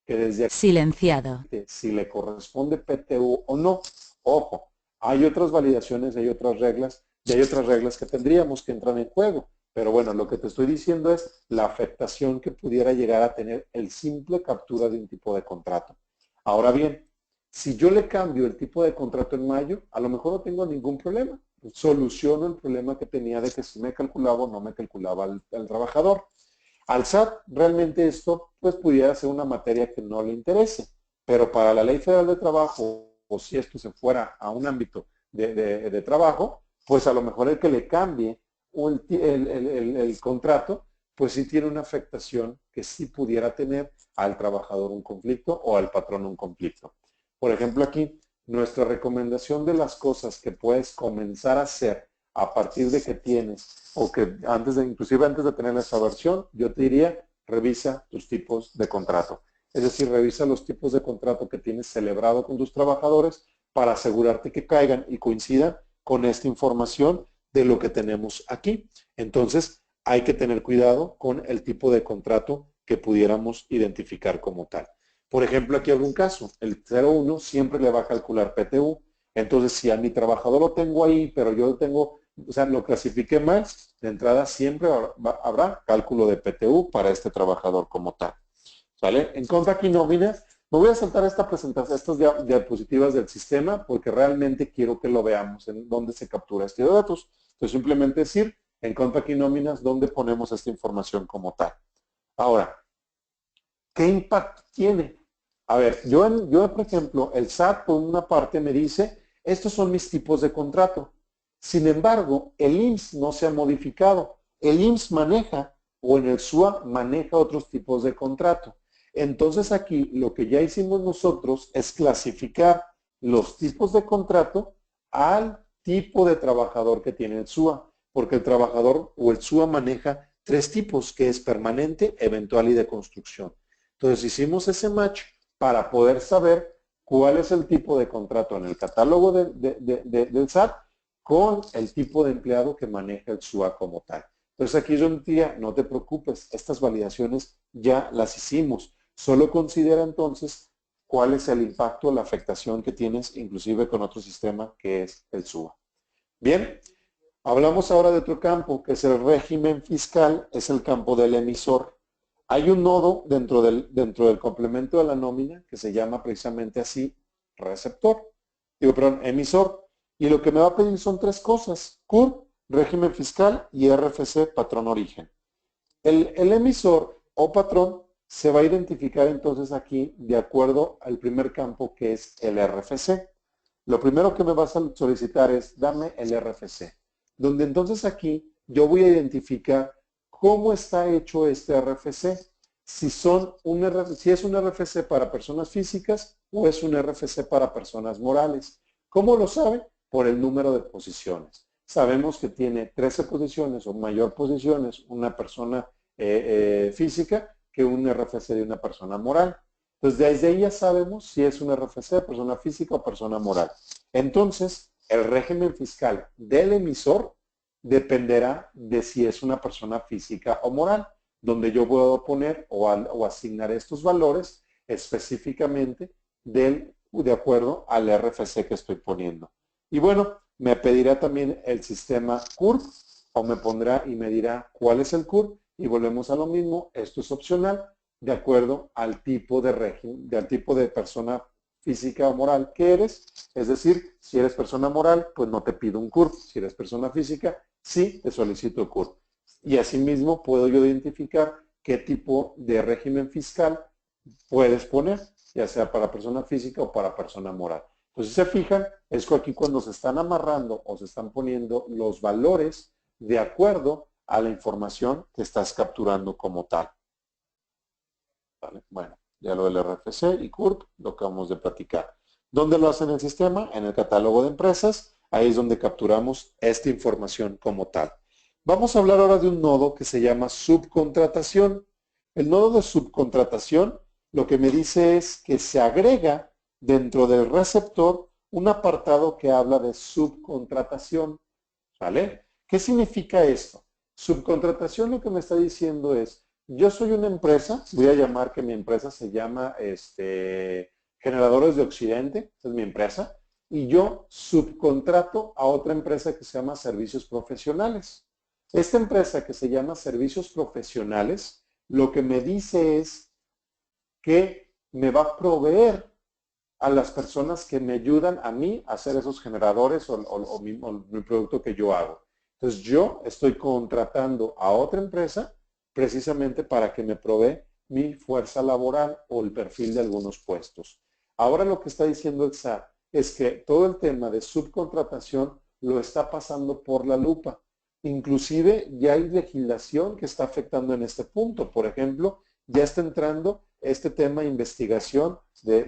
que desde Silenciado. si le corresponde PTU o no. Ojo, hay otras validaciones, hay otras reglas, y hay otras reglas que tendríamos que entrar en juego. Pero bueno, lo que te estoy diciendo es la afectación que pudiera llegar a tener el simple captura de un tipo de contrato. Ahora bien, si yo le cambio el tipo de contrato en mayo, a lo mejor no tengo ningún problema. Soluciono el problema que tenía de que si me calculaba o no me calculaba al trabajador. Al SAT realmente esto pues pudiera ser una materia que no le interese, pero para la Ley Federal de Trabajo, o si esto se fuera a un ámbito de trabajo, pues a lo mejor el que le cambie el contrato, pues sí tiene una afectación que sí pudiera tener al trabajador un conflicto o al patrón un conflicto. Por ejemplo, aquí nuestra recomendación de las cosas que puedes comenzar a hacer a partir de que tienes o que inclusive antes de tener esa versión, yo te diría, revisa tus tipos de contrato. Es decir, revisa los tipos de contrato que tienes celebrado con tus trabajadores para asegurarte que caigan y coincidan con esta información de lo que tenemos aquí. Entonces, hay que tener cuidado con el tipo de contrato que pudiéramos identificar como tal. Por ejemplo, aquí algún caso, el 01 siempre le va a calcular PTU. Entonces, si a mi trabajador lo tengo ahí, pero yo lo clasifiqué mal, de entrada siempre habrá cálculo de PTU para este trabajador como tal. ¿Sale? En contra aquí nóminas, me voy a saltar esta presentación, estas diapositivas del sistema, porque realmente quiero que lo veamos en dónde se captura este datos. Entonces, simplemente decir, en contra aquí nóminas, dónde ponemos esta información como tal. Ahora, ¿qué impacto tiene? A ver, yo por ejemplo, el SAT por una parte me dice, estos son mis tipos de contrato. Sin embargo, el IMSS no se ha modificado. El IMSS maneja, o en el SUA maneja otros tipos de contrato. Entonces aquí lo que ya hicimos nosotros es clasificar los tipos de contrato al tipo de trabajador que tiene el SUA, porque el trabajador o el SUA maneja tres tipos, que es permanente, eventual y de construcción. Entonces hicimos ese match para poder saber cuál es el tipo de contrato en el catálogo del SAT con el tipo de empleado que maneja el SUA como tal. Entonces aquí yo diría, no te preocupes, estas validaciones ya las hicimos. Solo considera entonces cuál es el impacto, la afectación que tienes inclusive con otro sistema que es el SUA. Bien, hablamos ahora de otro campo, que es el régimen fiscal, es el campo del emisor. Hay un nodo dentro del complemento de la nómina que se llama precisamente así, receptor, emisor. Y lo que me va a pedir son tres cosas, CUR, régimen fiscal y RFC, patrón origen. El emisor o patrón se va a identificar entonces aquí de acuerdo al primer campo que es el RFC. Lo primero que me vas a solicitar es dame el RFC, donde entonces aquí yo voy a identificar cómo está hecho este RFC, si es un RFC para personas físicas o es un RFC para personas morales. ¿Cómo lo sabe? Por el número de posiciones. Sabemos que tiene 13 posiciones o mayor posiciones una persona física que un RFC de una persona moral. Entonces, desde ahí ya sabemos si es un RFC, persona física o persona moral. Entonces, el régimen fiscal del emisor dependerá de si es una persona física o moral, donde yo puedo poner o asignar estos valores específicamente de acuerdo al RFC que estoy poniendo. Y bueno, me pedirá también el sistema CURP o me pondrá y me dirá cuál es el CURP y volvemos a lo mismo, esto es opcional de acuerdo al tipo de régimen, al tipo de persona física o moral que eres, es decir, si eres persona moral, pues no te pido un CURP, si eres persona física, sí te solicito CURP. Y asimismo puedo yo identificar qué tipo de régimen fiscal puedes poner, ya sea para persona física o para persona moral. Entonces, si se fijan, es que aquí cuando se están amarrando o se están poniendo los valores de acuerdo a la información que estás capturando como tal. ¿Vale? Bueno, ya lo del RFC y CURP lo acabamos de platicar. ¿Dónde lo hacen el sistema? En el catálogo de empresas. Ahí es donde capturamos esta información como tal. Vamos a hablar ahora de un nodo que se llama subcontratación. El nodo de subcontratación lo que me dice es que se agrega dentro del receptor un apartado que habla de subcontratación. ¿Vale? ¿Qué significa esto? Subcontratación lo que me está diciendo es, yo soy una empresa, voy a llamar que mi empresa se llama Generadores de Occidente, esa es mi empresa, y yo subcontrato a otra empresa que se llama Servicios Profesionales. Esta empresa que se llama Servicios Profesionales, lo que me dice es que me va a proveer a las personas que me ayudan a mí a hacer esos generadores o mi producto que yo hago. Entonces yo estoy contratando a otra empresa precisamente para que me provee mi fuerza laboral o el perfil de algunos puestos. Ahora lo que está diciendo el SAT es que todo el tema de subcontratación lo está pasando por la lupa. Inclusive ya hay legislación que está afectando en este punto. Por ejemplo, ya está entrando este tema de investigación de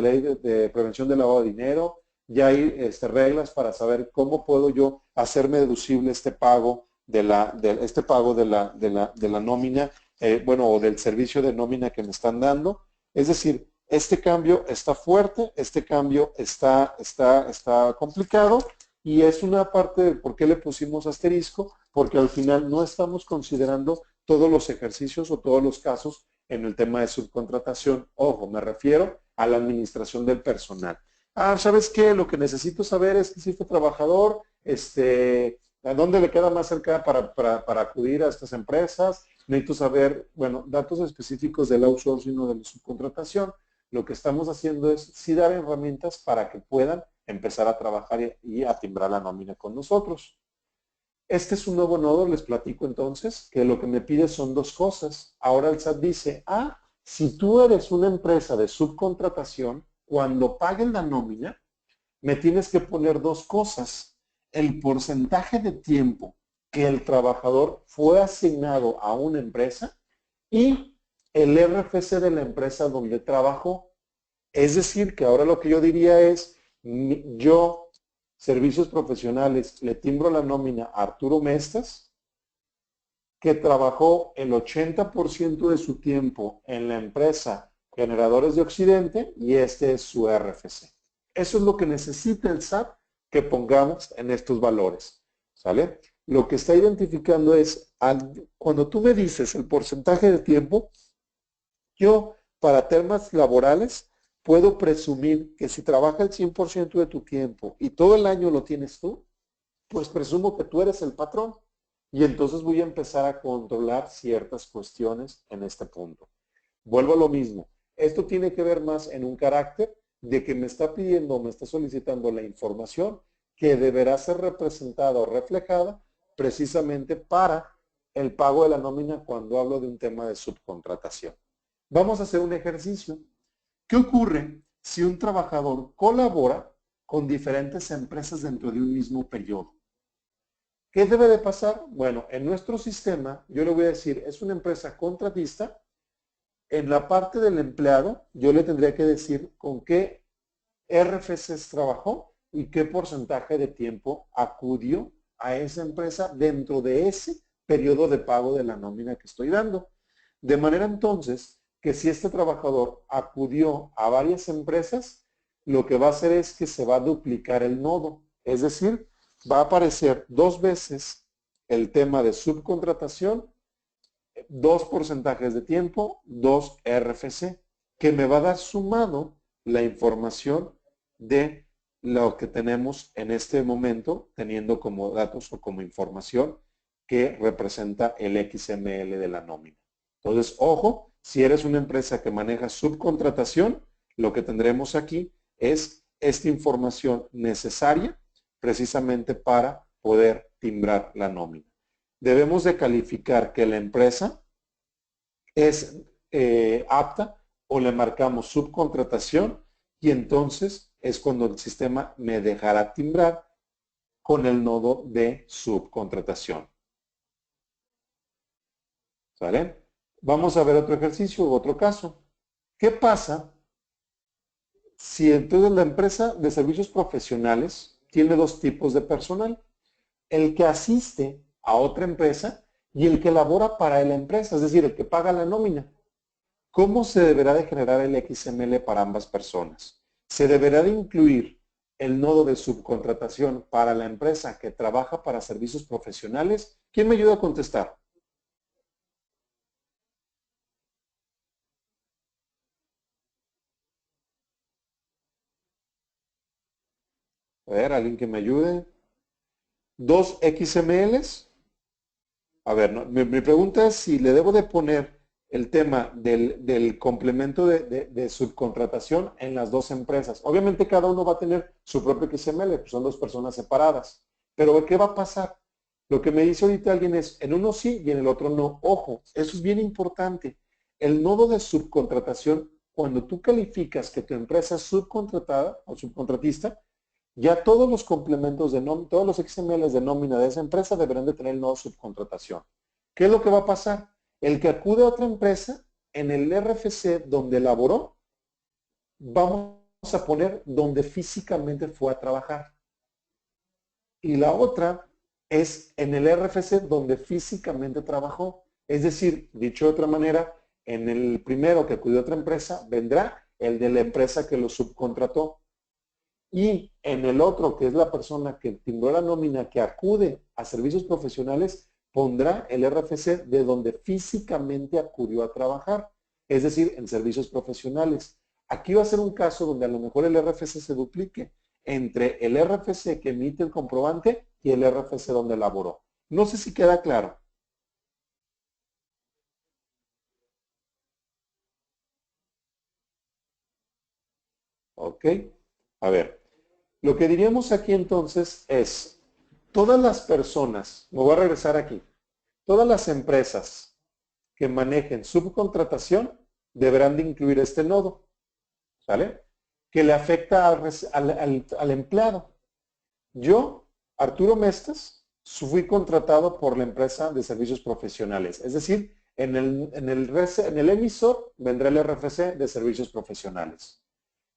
ley de prevención del lavado de dinero. Ya hay reglas para saber cómo puedo yo hacerme deducible este pago de la nómina, bueno, o del servicio de nómina que me están dando. Es decir, este cambio está fuerte, este cambio está complicado y es una parte de por qué le pusimos asterisco, porque al final no estamos considerando todos los ejercicios o todos los casos en el tema de subcontratación. Ojo, me refiero a la administración del personal. ¿Sabes qué? Lo que necesito saber es que si este trabajador, ¿a dónde le queda más cerca para acudir a estas empresas? Necesito saber, bueno, datos específicos del outsourcing o de la subcontratación. Lo que estamos haciendo es sí dar herramientas para que puedan empezar a trabajar y a timbrar la nómina con nosotros. Este es un nuevo nodo, les platico entonces, que lo que me pide son dos cosas. Ahora el SAT dice, si tú eres una empresa de subcontratación, cuando paguen la nómina, me tienes que poner dos cosas. El porcentaje de tiempo que el trabajador fue asignado a una empresa y el RFC de la empresa donde trabajó. Es decir, que ahora lo que yo diría es, yo, Servicios Profesionales, le timbro la nómina a Arturo Mestas, que trabajó el 80% de su tiempo en la empresa Generadores de Occidente y este es su RFC. Eso es lo que necesita el SAT que pongamos en estos valores. ¿Sale? Lo que está identificando es, cuando tú me dices el porcentaje de tiempo, yo para temas laborales puedo presumir que si trabaja el 100% de tu tiempo y todo el año lo tienes tú, pues presumo que tú eres el patrón. Y entonces voy a empezar a controlar ciertas cuestiones en este punto. Vuelvo a lo mismo. Esto tiene que ver más en un carácter de que me está pidiendo, me está solicitando la información que deberá ser representada o reflejada precisamente para el pago de la nómina cuando hablo de un tema de subcontratación. Vamos a hacer un ejercicio. ¿Qué ocurre si un trabajador colabora con diferentes empresas dentro de un mismo periodo? ¿Qué debe de pasar? Bueno, en nuestro sistema, yo le voy a decir, es una empresa contratista. En la parte del empleado, yo le tendría que decir con qué RFCs trabajó y qué porcentaje de tiempo acudió a esa empresa dentro de ese periodo de pago de la nómina que estoy dando. De manera entonces que si este trabajador acudió a varias empresas, lo que va a hacer es que se va a duplicar el nodo. Es decir, va a aparecer dos veces el tema de subcontratación, dos porcentajes de tiempo, dos RFC, que me va a dar sumado la información de lo que tenemos en este momento, teniendo como datos o como información que representa el XML de la nómina. Entonces, ojo, si eres una empresa que maneja subcontratación, lo que tendremos aquí es esta información necesaria precisamente para poder timbrar la nómina. debemos de calificar que la empresa es apta o le marcamos subcontratación y entonces es cuando el sistema me dejará timbrar con el nodo de subcontratación. ¿Sale? Vamos a ver otro ejercicio u otro caso. ¿Qué pasa si entonces la empresa de servicios profesionales tiene dos tipos de personal? El que asiste a otra empresa y el que labora para la empresa, es decir, el que paga la nómina. ¿Cómo se deberá de generar el XML para ambas personas? Se deberá de incluir el nodo de subcontratación para la empresa que trabaja para servicios profesionales. ¿Quién me ayuda a contestar? A ver, alguien que me ayude. ¿Dos XMLs? A ver, no, mi pregunta es si le debo de poner el tema del complemento de subcontratación en las dos empresas. Obviamente cada uno va a tener su propio XML, pues son dos personas separadas. Pero ¿qué va a pasar? Lo que me dice ahorita alguien es, en uno sí y en el otro no. Ojo, eso es bien importante. El nodo de subcontratación, cuando tú calificas que tu empresa es subcontratada o subcontratista, ya todos los complementos de nómina, todos los XMLs de nómina de esa empresa deberán de tener el nodo subcontratación. ¿Qué es lo que va a pasar? El que acude a otra empresa, en el RFC donde laboró, vamos a poner donde físicamente fue a trabajar. Y la otra es en el RFC donde físicamente trabajó. Es decir, dicho de otra manera, en el primero que acudió a otra empresa, vendrá el de la empresa que lo subcontrató. Y en el otro, que es la persona que timbró la nómina, que acude a servicios profesionales, pondrá el RFC de donde físicamente acudió a trabajar, es decir, en servicios profesionales. Aquí va a ser un caso donde a lo mejor el RFC se duplique entre el RFC que emite el comprobante y el RFC donde laboró. No sé si queda claro. ¿Ok? A ver, lo que diríamos aquí entonces es, todas las personas, me voy a regresar aquí, todas las empresas que manejen subcontratación deberán de incluir este nodo, ¿sale? Que le afecta al empleado. Yo, Arturo Mestas, fui contratado por la empresa de servicios profesionales, es decir, en el emisor vendrá el RFC de servicios profesionales.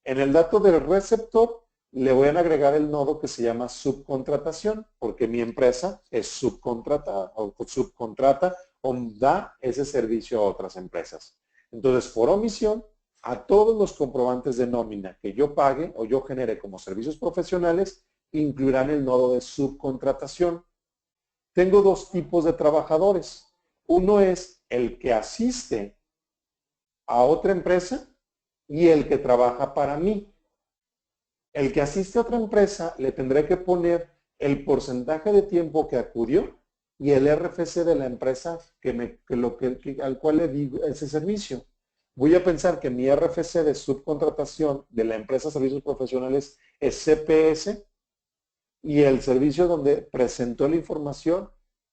En el dato del receptor le voy a agregar el nodo que se llama subcontratación, porque mi empresa es subcontratada o subcontrata o da ese servicio a otras empresas. Entonces, por omisión, a todos los comprobantes de nómina que yo pague o yo genere como servicios profesionales, incluirán el nodo de subcontratación. Tengo dos tipos de trabajadores. Uno es el que asiste a otra empresa y el que trabaja para mí. El que asiste a otra empresa le tendré que poner el porcentaje de tiempo que acudió y el RFC de la empresa al cual le digo ese servicio. Voy a pensar que mi RFC de subcontratación de la empresa Servicios Profesionales es CPS y el servicio donde presentó la información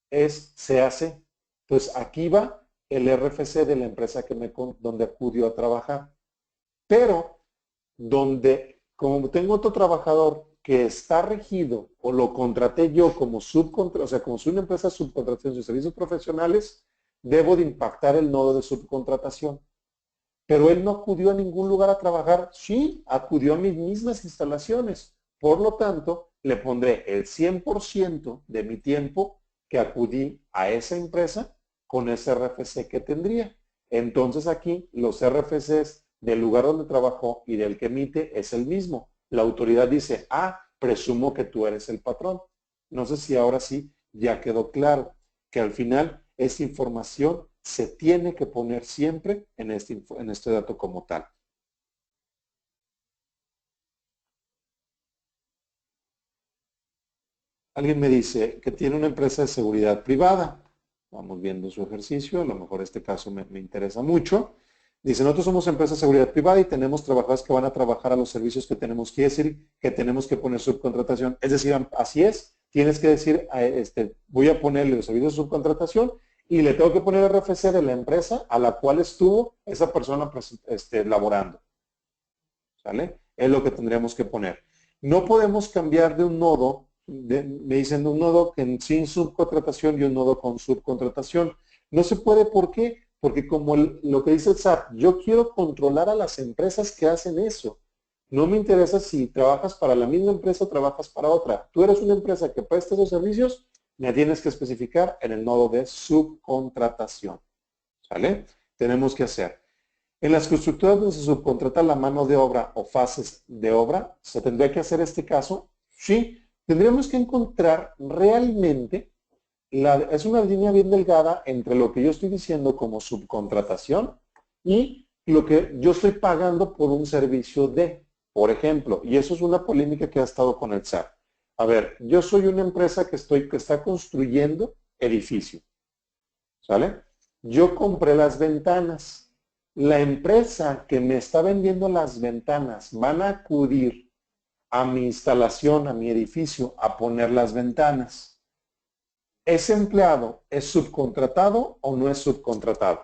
es CAC. Entonces aquí va el RFC de la empresa donde acudió a trabajar. Pero donde, como tengo otro trabajador que está regido o lo contraté yo como subcontratación, o sea, como soy una empresa de subcontratación de servicios profesionales, debo de impactar el nodo de subcontratación. Pero él no acudió a ningún lugar a trabajar. Sí, acudió a mis mismas instalaciones. Por lo tanto, le pondré el 100% de mi tiempo que acudí a esa empresa con ese RFC que tendría. Entonces aquí los RFCs del lugar donde trabajó y del que emite es el mismo. La autoridad dice, presumo que tú eres el patrón. No sé si ahora sí ya quedó claro que al final esta información se tiene que poner siempre en este dato como tal. Alguien me dice que tiene una empresa de seguridad privada. Vamos viendo su ejercicio, a lo mejor este caso me interesa mucho. Dice, nosotros somos empresa de seguridad privada y tenemos trabajadores que van a trabajar a los servicios que tenemos que decir, que tenemos que poner subcontratación. Es decir, así es, tienes que decir, voy a ponerle los servicios de subcontratación y le tengo que poner el RFC de la empresa a la cual estuvo esa persona laborando. ¿Sale? Es lo que tendríamos que poner. No podemos cambiar de un nodo, me dicen un nodo sin subcontratación y un nodo con subcontratación. No se puede, ¿por qué? Porque como lo que dice el SAT, yo quiero controlar a las empresas que hacen eso. No me interesa si trabajas para la misma empresa o trabajas para otra. Tú eres una empresa que presta esos servicios, me tienes que especificar en el nodo de subcontratación. ¿Sale? Tenemos que hacer. En las constructoras donde se subcontrata la mano de obra o fases de obra, ¿se tendría que hacer este caso? Sí. Tendríamos que encontrar realmente, es una línea bien delgada entre lo que yo estoy diciendo como subcontratación y lo que yo estoy pagando por un servicio de, por ejemplo, y eso es una polémica que ha estado con el SAT. A ver, yo soy una empresa que está construyendo edificio, ¿sale? Yo compré las ventanas. La empresa que me está vendiendo las ventanas van a acudir a mi instalación, a mi edificio, a poner las ventanas. ¿Ese empleado es subcontratado o no es subcontratado?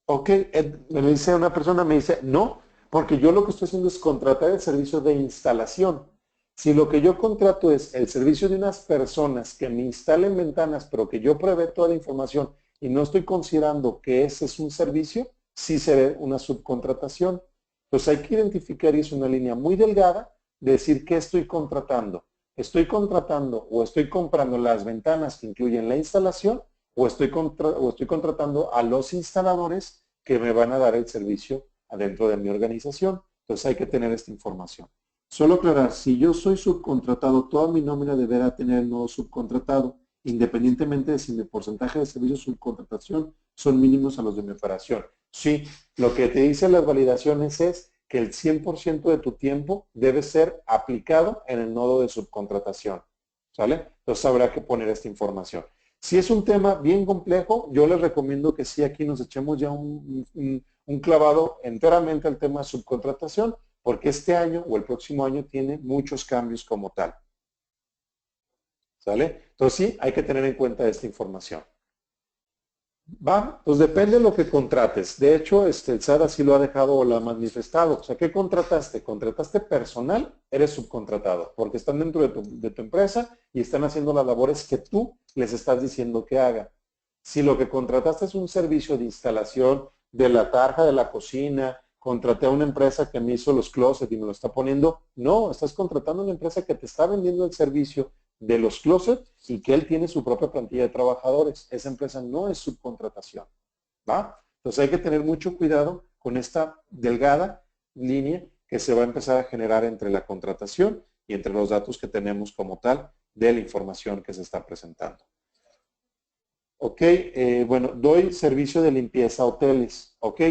Ok, me dice una persona, me dice, no, porque yo lo que estoy haciendo es contratar el servicio de instalación. Si lo que yo contrato es el servicio de unas personas que me instalen ventanas, pero que yo prevé toda la información y no estoy considerando que ese es un servicio, sí se ve una subcontratación. Entonces hay que identificar, y es una línea muy delgada, de decir qué estoy contratando. ¿Estoy contratando o estoy comprando las ventanas que incluyen la instalación o estoy contratando a los instaladores que me van a dar el servicio adentro de mi organización? Entonces hay que tener esta información. Solo aclarar, si yo soy subcontratado, toda mi nómina deberá tener el nodo subcontratado, independientemente de si mi porcentaje de servicio de subcontratación son mínimos a los de mi operación. Sí, lo que te dicen las validaciones es que el 100% de tu tiempo debe ser aplicado en el nodo de subcontratación. ¿Sale? Entonces habrá que poner esta información. Si es un tema bien complejo, yo les recomiendo que sí aquí nos echemos ya un clavado enteramente al tema de subcontratación, porque este año o el próximo año tiene muchos cambios como tal. ¿Sale? Entonces sí, hay que tener en cuenta esta información. Va, pues depende de lo que contrates. De hecho, el SAT así lo ha dejado o lo ha manifestado. O sea, ¿qué contrataste? ¿Contrataste personal? Eres subcontratado, porque están dentro de tu empresa y están haciendo las labores que tú les estás diciendo que hagan. Si lo que contrataste es un servicio de instalación de la tarja de la cocina, contraté a una empresa que me hizo los closets y me lo está poniendo, no, estás contratando a una empresa que te está vendiendo el servicio de los closets y que él tiene su propia plantilla de trabajadores. Esa empresa no es subcontratación, ¿va? Entonces hay que tener mucho cuidado con esta delgada línea que se va a empezar a generar entre la contratación y entre los datos que tenemos como tal de la información que se está presentando. Ok, bueno, doy servicio de limpieza a hoteles. Ok,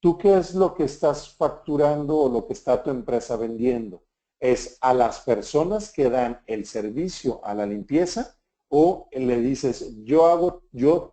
¿tú qué es lo que estás facturando o lo que está tu empresa vendiendo? ¿Es a las personas que dan el servicio a la limpieza o le dices, yo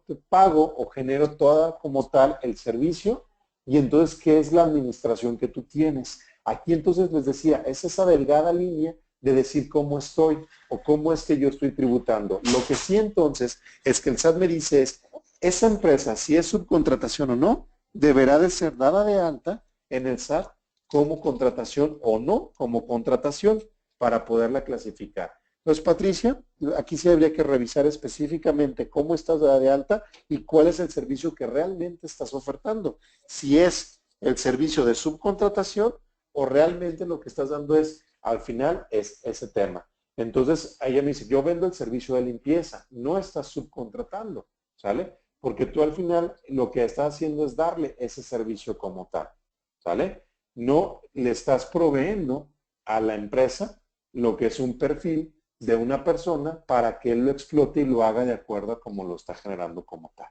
te pago o genero toda como tal el servicio y entonces, ¿qué es la administración que tú tienes? Aquí entonces les decía, es esa delgada línea de decir cómo estoy o cómo es que yo estoy tributando. Lo que sí entonces es que el SAT me dice es, esa empresa, si es subcontratación o no, deberá de ser dada de alta en el SAT como contratación o no como contratación para poderla clasificar. Entonces, Patricia, aquí sí habría que revisar específicamente cómo estás dada de alta y cuál es el servicio que realmente estás ofertando. Si es el servicio de subcontratación o realmente lo que estás dando es, al final, es ese tema. Entonces, ella me dice, yo vendo el servicio de limpieza, no estás subcontratando, ¿sale? Porque tú al final lo que estás haciendo es darle ese servicio como tal, ¿sale? No le estás proveyendo a la empresa lo que es un perfil de una persona para que él lo explote y lo haga de acuerdo a cómo lo está generando como tal,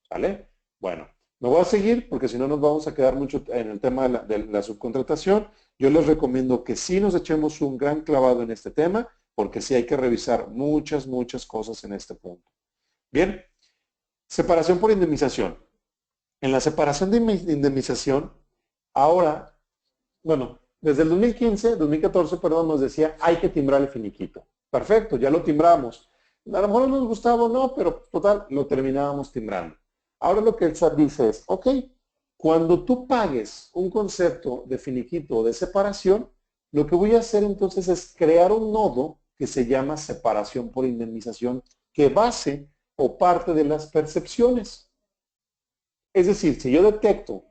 ¿sale? Bueno, me voy a seguir porque si no nos vamos a quedar mucho en el tema de la subcontratación. Yo les recomiendo que sí nos echemos un gran clavado en este tema porque sí hay que revisar muchas cosas en este punto. Bien, separación por indemnización. En la separación de indemnización, ahora, bueno, Desde el 2015, 2014, perdón, nos decía, hay que timbrar el finiquito. Perfecto, ya lo timbramos. A lo mejor no nos gustaba o no, pero total, lo terminábamos timbrando. Ahora lo que el SAT dice es, ok, cuando tú pagues un concepto de finiquito o de separación, lo que voy a hacer entonces es crear un nodo que se llama separación por indemnización, que base o parte de las percepciones. Es decir, si yo detecto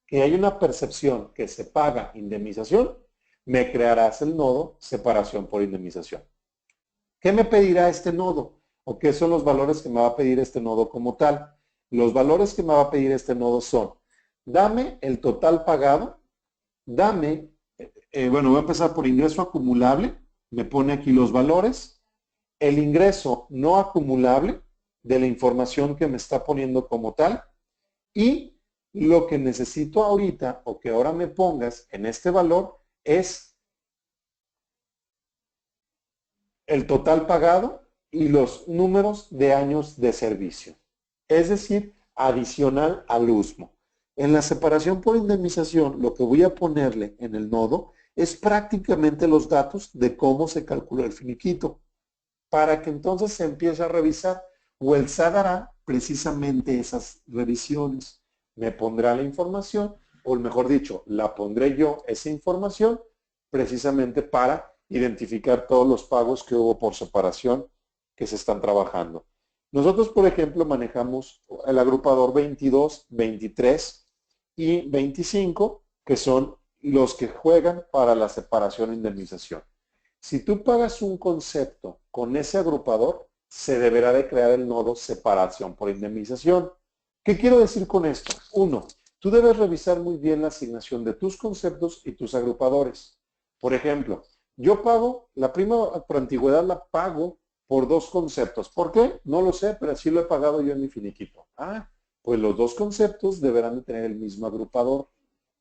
que hay una percepción que se paga indemnización, me crearás el nodo separación por indemnización. ¿Qué me pedirá este nodo? ¿O qué son los valores que me va a pedir este nodo como tal? Los valores que me va a pedir este nodo son, dame el total pagado, dame, bueno, voy a empezar por ingreso acumulable, me pone aquí los valores, el ingreso no acumulable de la información que me está poniendo como tal, y lo que necesito ahorita o que ahora me pongas en este valor es el total pagado y los números de años de servicio. Es decir, adicional al USMO. En la separación por indemnización, lo que voy a ponerle en el nodo es prácticamente los datos de cómo se calcula el finiquito, para que entonces se empiece a revisar, o el SAT hará precisamente esas revisiones. Me pondrá la información, o mejor dicho, la pondré yo, esa información, precisamente para identificar todos los pagos que hubo por separación que se están trabajando. Nosotros, por ejemplo, manejamos el agrupador 22, 23 y 25, que son los que juegan para la separación e indemnización. Si tú pagas un concepto con ese agrupador, se deberá de crear el nodo separación por indemnización. ¿Qué quiero decir con esto? Uno, tú debes revisar muy bien la asignación de tus conceptos y tus agrupadores. Por ejemplo, yo pago, la prima por antigüedad la pago por dos conceptos. ¿Por qué? No lo sé, pero así lo he pagado yo en mi finiquito. Ah, pues los dos conceptos deberán de tener el mismo agrupador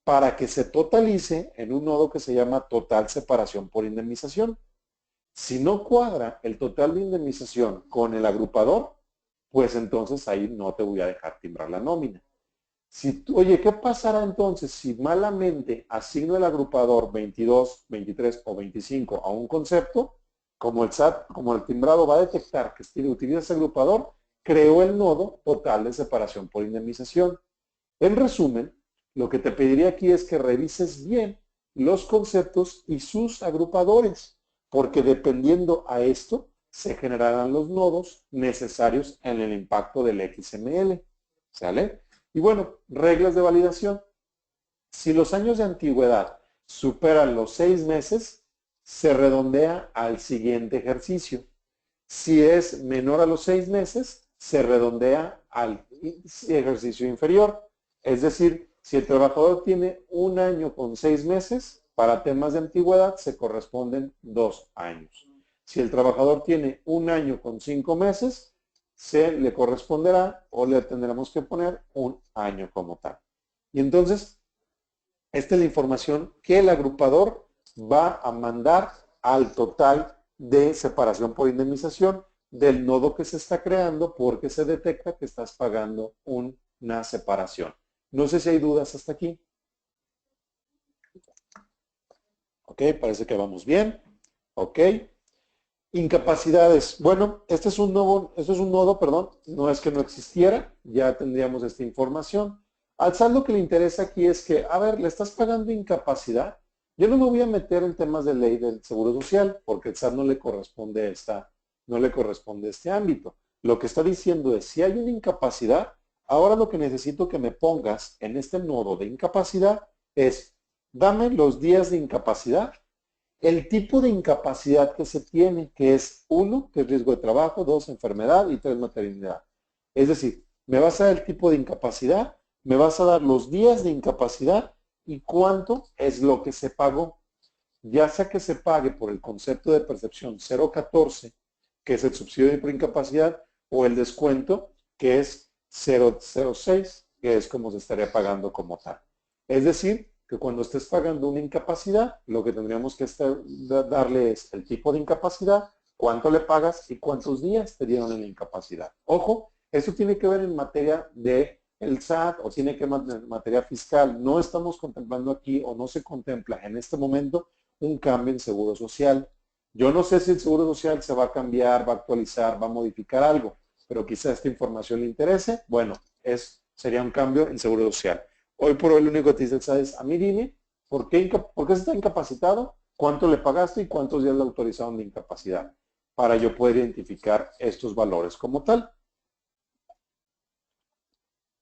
para que se totalice en un nodo que se llama total separación por indemnización. Si no cuadra el total de indemnización con el agrupador, pues entonces ahí no te voy a dejar timbrar la nómina. Si tú, oye, ¿qué pasará entonces si malamente asigno el agrupador 22, 23 o 25 a un concepto? Como el SAT, como el timbrado va a detectar que utiliza ese agrupador, creó el nodo total de separación por indemnización. En resumen, lo que te pediría aquí es que revises bien los conceptos y sus agrupadores, porque dependiendo a esto, se generarán los nodos necesarios en el impacto del XML. ¿Sale? Y bueno, reglas de validación. Si los años de antigüedad superan los 6 meses, se redondea al siguiente ejercicio. Si es menor a los 6 meses, se redondea al ejercicio inferior. Es decir, si el trabajador tiene 1 año con 6 meses, para temas de antigüedad se corresponden 2 años. Si el trabajador tiene 1 año con 5 meses, se le corresponderá o le tendremos que poner 1 año como tal. Y entonces, esta es la información que el agrupador va a mandar al total de separación por indemnización del nodo que se está creando porque se detecta que estás pagando una separación. No sé si hay dudas hasta aquí. Ok, parece que vamos bien. Ok. Incapacidades. Bueno, este es un nodo, perdón, no es que no existiera, ya tendríamos esta información. Al SAT lo que le interesa aquí es que, a ver, le estás pagando incapacidad. Yo no me voy a meter en temas de ley del Seguro Social, porque el SAT no le corresponde este ámbito. Lo que está diciendo es, si hay una incapacidad, ahora lo que necesito que me pongas en este nodo de incapacidad es, dame los días de incapacidad, el tipo de incapacidad que se tiene, que es 1, que es riesgo de trabajo, 2, enfermedad y 3, maternidad. Es decir, me vas a dar el tipo de incapacidad, me vas a dar los días de incapacidad y cuánto es lo que se pagó. Ya sea que se pague por el concepto de percepción 014, que es el subsidio por incapacidad, o el descuento, que es 006, que es como se estaría pagando como tal. Es decir, que cuando estés pagando una incapacidad, lo que tendríamos que darle es el tipo de incapacidad, cuánto le pagas y cuántos días te dieron en la incapacidad. Ojo, eso tiene que ver en materia de el SAT o tiene que mantener materia fiscal. No estamos contemplando aquí o no se contempla en este momento un cambio en seguro social. Yo no sé si el seguro social se va a cambiar, va a actualizar, va a modificar algo, pero quizá esta información le interese. Bueno, sería un cambio en seguro social. Hoy por hoy lo único que te dice el SAT es, a mí dime, ¿por qué se está incapacitado? ¿Cuánto le pagaste y cuántos días le autorizaron de incapacidad? Para yo poder identificar estos valores como tal.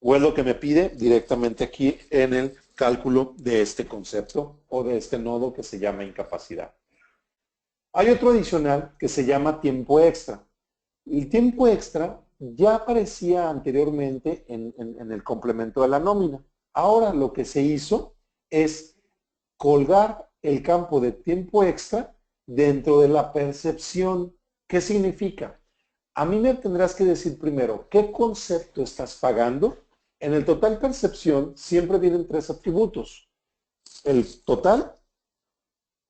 O es lo que me pide directamente aquí en el cálculo de este concepto o de este nodo que se llama incapacidad. Hay otro adicional que se llama tiempo extra. El tiempo extra ya aparecía anteriormente en el complemento de la nómina. Ahora lo que se hizo es colgar el campo de tiempo extra dentro de la percepción. ¿Qué significa? A mí me tendrás que decir primero, ¿qué concepto estás pagando? En el total percepción siempre vienen tres atributos. El total,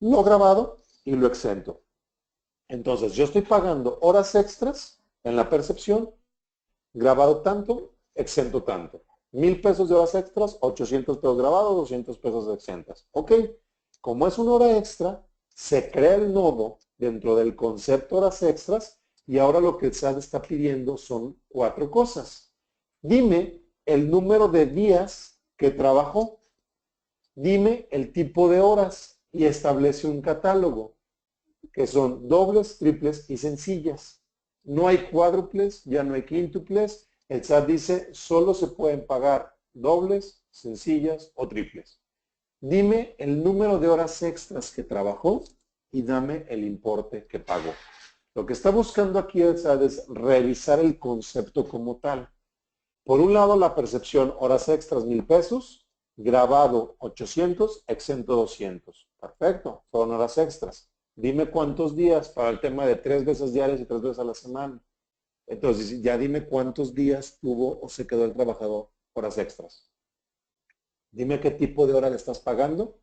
lo grabado y lo exento. Entonces, yo estoy pagando horas extras en la percepción, grabado tanto, exento tanto. 1,000 pesos de horas extras, 800 pesos grabados, 200 pesos exentas. Ok, como es una hora extra, se crea el nodo dentro del concepto horas extras y ahora lo que el SAT está pidiendo son 4 cosas. Dime el número de días que trabajó. Dime el tipo de horas y establece un catálogo que son dobles, triples y sencillas. No hay cuádruples, ya no hay quíntuples. El SAT dice solo se pueden pagar dobles, sencillas o triples. Dime el número de horas extras que trabajó y dame el importe que pagó. Lo que está buscando aquí el SAT es revisar el concepto como tal. Por un lado, la percepción, horas extras 1,000 pesos, grabado 800, exento 200. Perfecto, son horas extras. Dime cuántos días para el tema de 3 veces diarias y 3 veces a la semana. Entonces, ya dime cuántos días tuvo o se quedó el trabajador horas extras. Dime qué tipo de hora le estás pagando.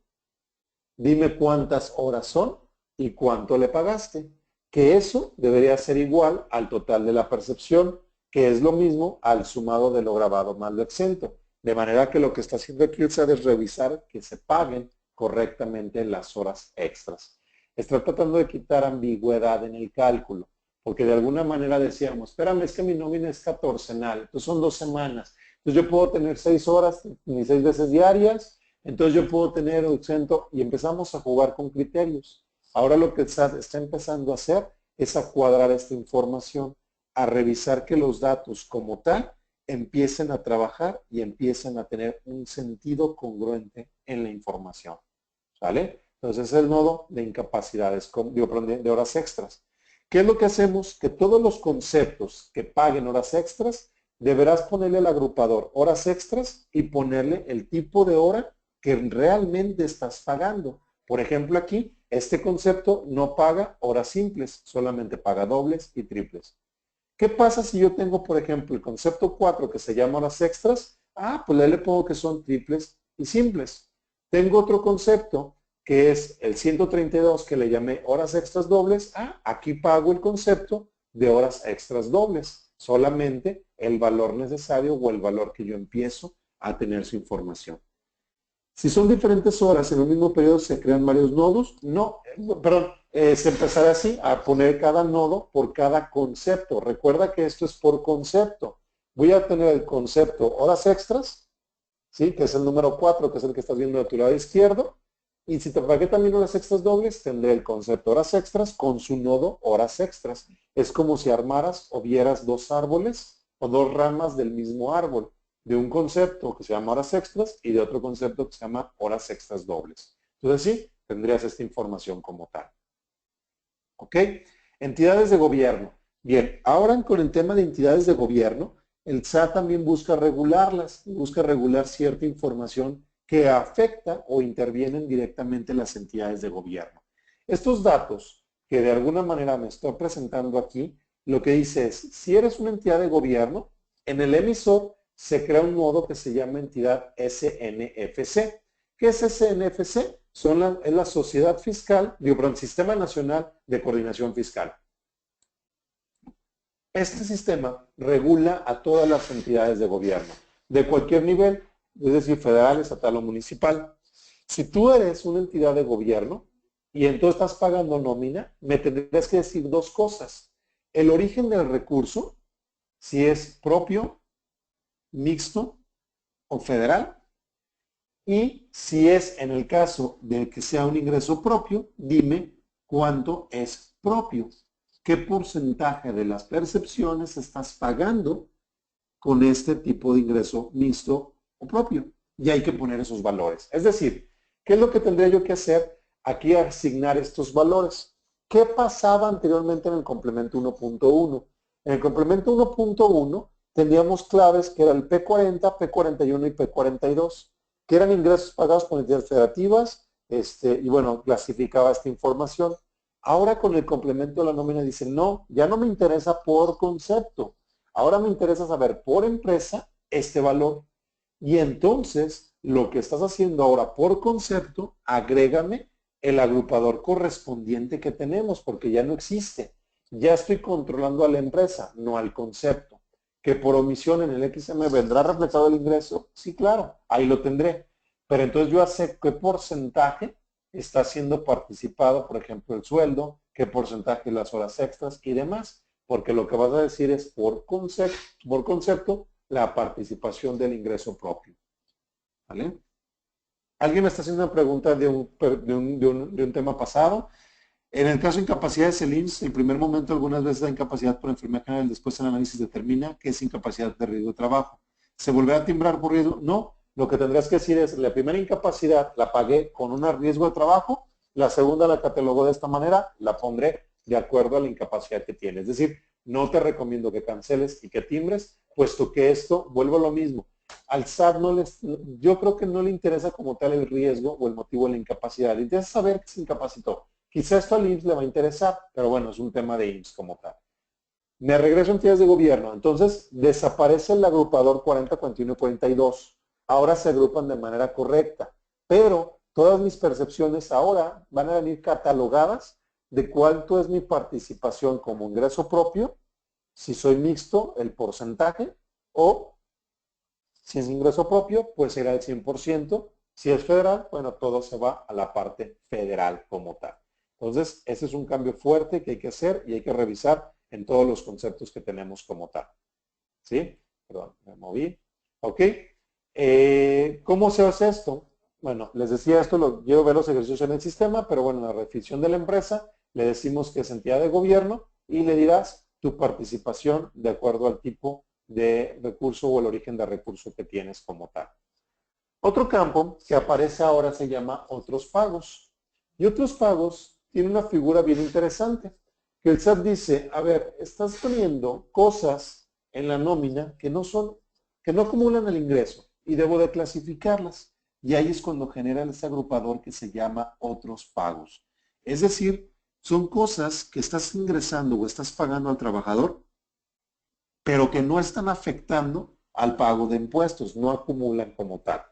Dime cuántas horas son y cuánto le pagaste. Que eso debería ser igual al total de la percepción, que es lo mismo al sumado de lo grabado más lo exento. De manera que lo que está haciendo aquí el SAT es revisar que se paguen correctamente las horas extras. Está tratando de quitar ambigüedad en el cálculo, porque de alguna manera decíamos, espérame, es que mi nómina es catorcenal, entonces son 2 semanas. Entonces yo puedo tener 6 horas, ni 6 veces diarias, entonces yo puedo tener exento y empezamos a jugar con criterios. Ahora lo que el SAT está empezando a hacer es a cuadrar esta información, a revisar que los datos como tal empiecen a trabajar y empiecen a tener un sentido congruente en la información. ¿Vale? Entonces es el nodo de incapacidades, de horas extras. ¿Qué es lo que hacemos? Que todos los conceptos que paguen horas extras, deberás ponerle el agrupador horas extras y ponerle el tipo de hora que realmente estás pagando. Por ejemplo, aquí, este concepto no paga horas simples, solamente paga dobles y triples. ¿Qué pasa si yo tengo, por ejemplo, el concepto 4 que se llama horas extras? Pues le pongo que son triples y simples. Tengo otro concepto que es el 132 que le llamé horas extras dobles. Aquí pago el concepto de horas extras dobles. Solamente el valor necesario o el valor que yo empiezo a tener su información. Si son diferentes horas en un mismo periodo, ¿se crean varios nodos? No, perdón, se empezará así, a poner cada nodo por cada concepto. Recuerda que esto es por concepto. Voy a tener el concepto horas extras, ¿sí? Que es el número 4, que es el que estás viendo de tu lado izquierdo. Y si te pagué también horas extras dobles, tendré el concepto horas extras con su nodo horas extras. Es como si armaras o vieras 2 árboles o 2 ramas del mismo árbol, de un concepto que se llama horas extras y de otro concepto que se llama horas extras dobles. Entonces sí, tendrías esta información como tal. ¿Ok? Entidades de gobierno. Bien, ahora con el tema de entidades de gobierno, el SAT también busca regularlas, busca regular cierta información que afecta o intervienen directamente en las entidades de gobierno. Estos datos que de alguna manera me estoy presentando aquí, lo que dice es, si eres una entidad de gobierno, en el emisor se crea un nodo que se llama entidad SNFC. ¿Qué es SNFC? Es la Sociedad Fiscal, Sistema Nacional de Coordinación Fiscal. Este sistema regula a todas las entidades de gobierno. de cualquier nivel, es decir, federal, estatal o municipal. Si tú eres una entidad de gobierno y entonces estás pagando nómina, me tendrías que decir dos cosas. El origen del recurso, si es propio, mixto o federal, y si es en el caso de que sea un ingreso propio, dime cuánto es propio. ¿Qué porcentaje de las percepciones estás pagando con este tipo de ingreso mixto o propio? Y hay que poner esos valores. Es decir, ¿qué es lo que tendría yo que hacer? Aquí asignar estos valores. ¿Qué pasaba anteriormente en el complemento 1.1? En el complemento 1.1 teníamos claves que era el P40, P41 y P42, que eran ingresos pagados por entidades federativas, y bueno, clasificaba esta información. Ahora con el complemento de la nómina dice, no, ya no me interesa por concepto. Ahora me interesa saber por empresa este valor. Y entonces, lo que estás haciendo ahora por concepto, agrégame el agrupador correspondiente que tenemos, porque ya no existe. Ya estoy controlando a la empresa, no al concepto. Que por omisión en el XM vendrá reflejado el ingreso. Sí, claro, ahí lo tendré. Pero entonces yo sé qué porcentaje está siendo participado, por ejemplo, el sueldo, qué porcentaje las horas extras y demás. Porque lo que vas a decir es por concepto la participación del ingreso propio. ¿Vale? ¿Alguien me está haciendo una pregunta de un tema pasado? En el caso de incapacidades, el IMSS, el primer momento algunas veces da incapacidad por enfermedad general, después el análisis determina que es incapacidad de riesgo de trabajo. ¿Se volverá a timbrar por riesgo? No, lo que tendrás que decir es, la primera incapacidad la pagué con un riesgo de trabajo, la segunda la catalogó de esta manera, la pondré de acuerdo a la incapacidad que tiene. Es decir, no te recomiendo que canceles y que timbres, puesto que esto, vuelvo a lo mismo, al SAT yo creo que no le interesa como tal el riesgo o el motivo de la incapacidad, le interesa saber que se incapacitó. Quizá esto al IMSS le va a interesar, pero bueno, es un tema de IMSS como tal. Me regreso a entidades de gobierno, entonces desaparece el agrupador 40, 41 y 42. Ahora se agrupan de manera correcta, pero todas mis percepciones ahora van a venir catalogadas de cuánto es mi participación como ingreso propio, si soy mixto, el porcentaje, o si es ingreso propio, pues será el 100%. Si es federal, bueno, todo se va a la parte federal como tal. Entonces, ese es un cambio fuerte que hay que hacer y hay que revisar en todos los conceptos que tenemos como tal. ¿Sí? Perdón, me moví. ¿Ok? ¿Cómo se hace esto? Bueno, les decía esto, quiero ver los ejercicios en el sistema, pero bueno, en la definición de la empresa le decimos que es entidad de gobierno y le dirás tu participación de acuerdo al tipo de recurso o el origen de recurso que tienes como tal. Otro campo que aparece ahora se llama otros pagos. Y otros pagos tiene una figura bien interesante, que el SAT dice, a ver, estás poniendo cosas en la nómina que no acumulan el ingreso y debo de clasificarlas. Y ahí es cuando genera ese agrupador que se llama otros pagos. Es decir, son cosas que estás ingresando o estás pagando al trabajador, pero que no están afectando al pago de impuestos, no acumulan como tal.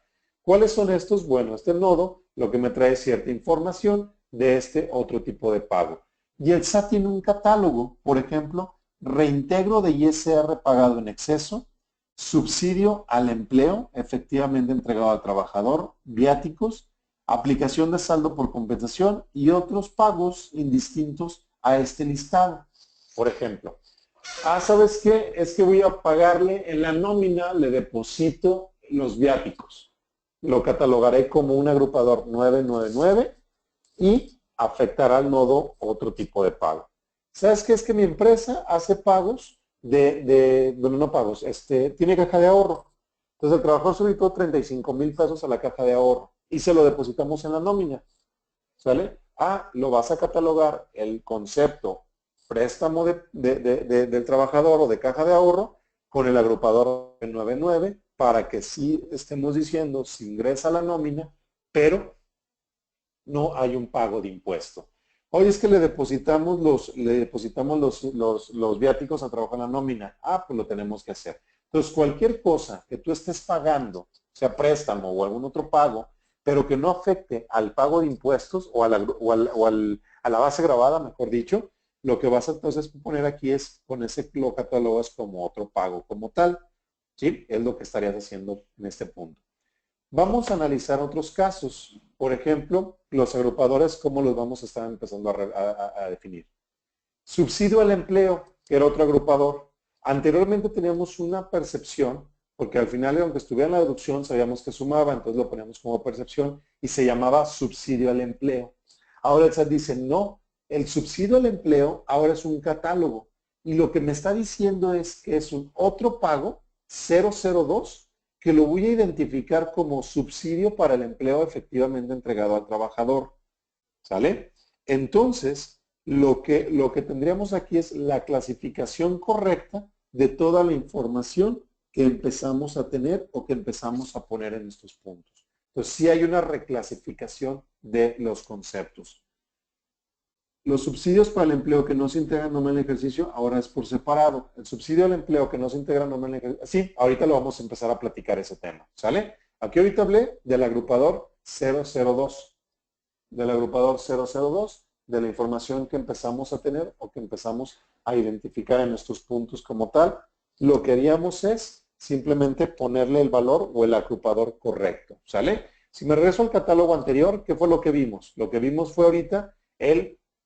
¿Cuáles son estos? Bueno, este nodo lo que me trae cierta información de este otro tipo de pago. Y el SAT tiene un catálogo, por ejemplo, reintegro de ISR pagado en exceso, subsidio al empleo efectivamente entregado al trabajador, viáticos, aplicación de saldo por compensación y otros pagos indistintos a este listado. Por ejemplo, ¿sabes qué? Es que voy a pagarle en la nómina, le deposito los viáticos. Lo catalogaré como un agrupador 999 y afectará al nodo otro tipo de pago. ¿Sabes qué? Es que mi empresa hace pagos bueno, no pagos, tiene caja de ahorro. Entonces el trabajador solicitó 35,000 pesos a la caja de ahorro y se lo depositamos en la nómina. ¿Sale? Lo vas a catalogar el concepto préstamo del trabajador o de caja de ahorro con el agrupador 99 para que sí estemos diciendo si ingresa la nómina, pero no hay un pago de impuesto. Oye, es que le depositamos los viáticos a trabajar en la nómina. Pues lo tenemos que hacer. Entonces, cualquier cosa que tú estés pagando, sea préstamo o algún otro pago, pero que no afecte al pago de impuestos o a la base grabada, mejor dicho, lo que vas a entonces poner aquí es, con ese lo catalogas como otro pago como tal. ¿Sí? Es lo que estarías haciendo en este punto. Vamos a analizar otros casos. Por ejemplo, los agrupadores, ¿cómo los vamos a estar empezando a definir? Subsidio al empleo, que era otro agrupador. Anteriormente teníamos una percepción, porque al final, aunque estuviera en la deducción, sabíamos que sumaba, entonces lo poníamos como percepción y se llamaba subsidio al empleo. Ahora el SAT dice, no, el subsidio al empleo ahora es un catálogo. Y lo que me está diciendo es que es un otro pago, 002, que lo voy a identificar como subsidio para el empleo efectivamente entregado al trabajador. ¿Sale? Entonces, lo que tendríamos aquí es la clasificación correcta de toda la información que empezamos a tener o que empezamos a poner en estos puntos. Entonces, sí hay una reclasificación de los conceptos. Los subsidios para el empleo que no se integran en el ejercicio ahora es por separado. El subsidio al empleo que no se integra en el ejercicio, sí, ahorita lo vamos a empezar a platicar ese tema, ¿sale? Aquí ahorita hablé del agrupador 002, del agrupador 002, de la información que empezamos a tener o que empezamos a identificar en estos puntos como tal. Lo que haríamos es simplemente ponerle el valor o el agrupador correcto, ¿sale? Si me regreso al catálogo anterior, ¿qué fue lo que vimos? Lo que vimos fue ahorita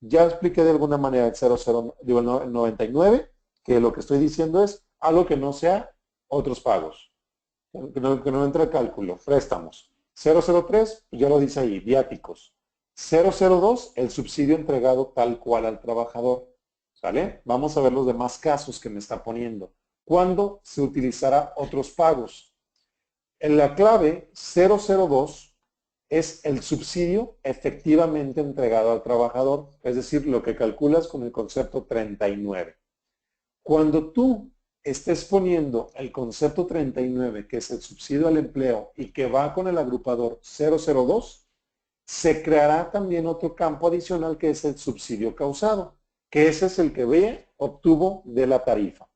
ya expliqué de alguna manera el 99, que lo que estoy diciendo es algo que no sea otros pagos, que no entre el cálculo, préstamos. 003, pues ya lo dice ahí, viáticos. 002, el subsidio entregado tal cual al trabajador. ¿Sale? Vamos a ver los demás casos que me está poniendo. ¿Cuándo se utilizará otros pagos? En la clave 002 es el subsidio efectivamente entregado al trabajador, es decir, lo que calculas con el concepto 39. Cuando tú estés poniendo el concepto 39, que es el subsidio al empleo y que va con el agrupador 002, se creará también otro campo adicional que es el subsidio causado, que ese es el que obtuvo de la tarifa.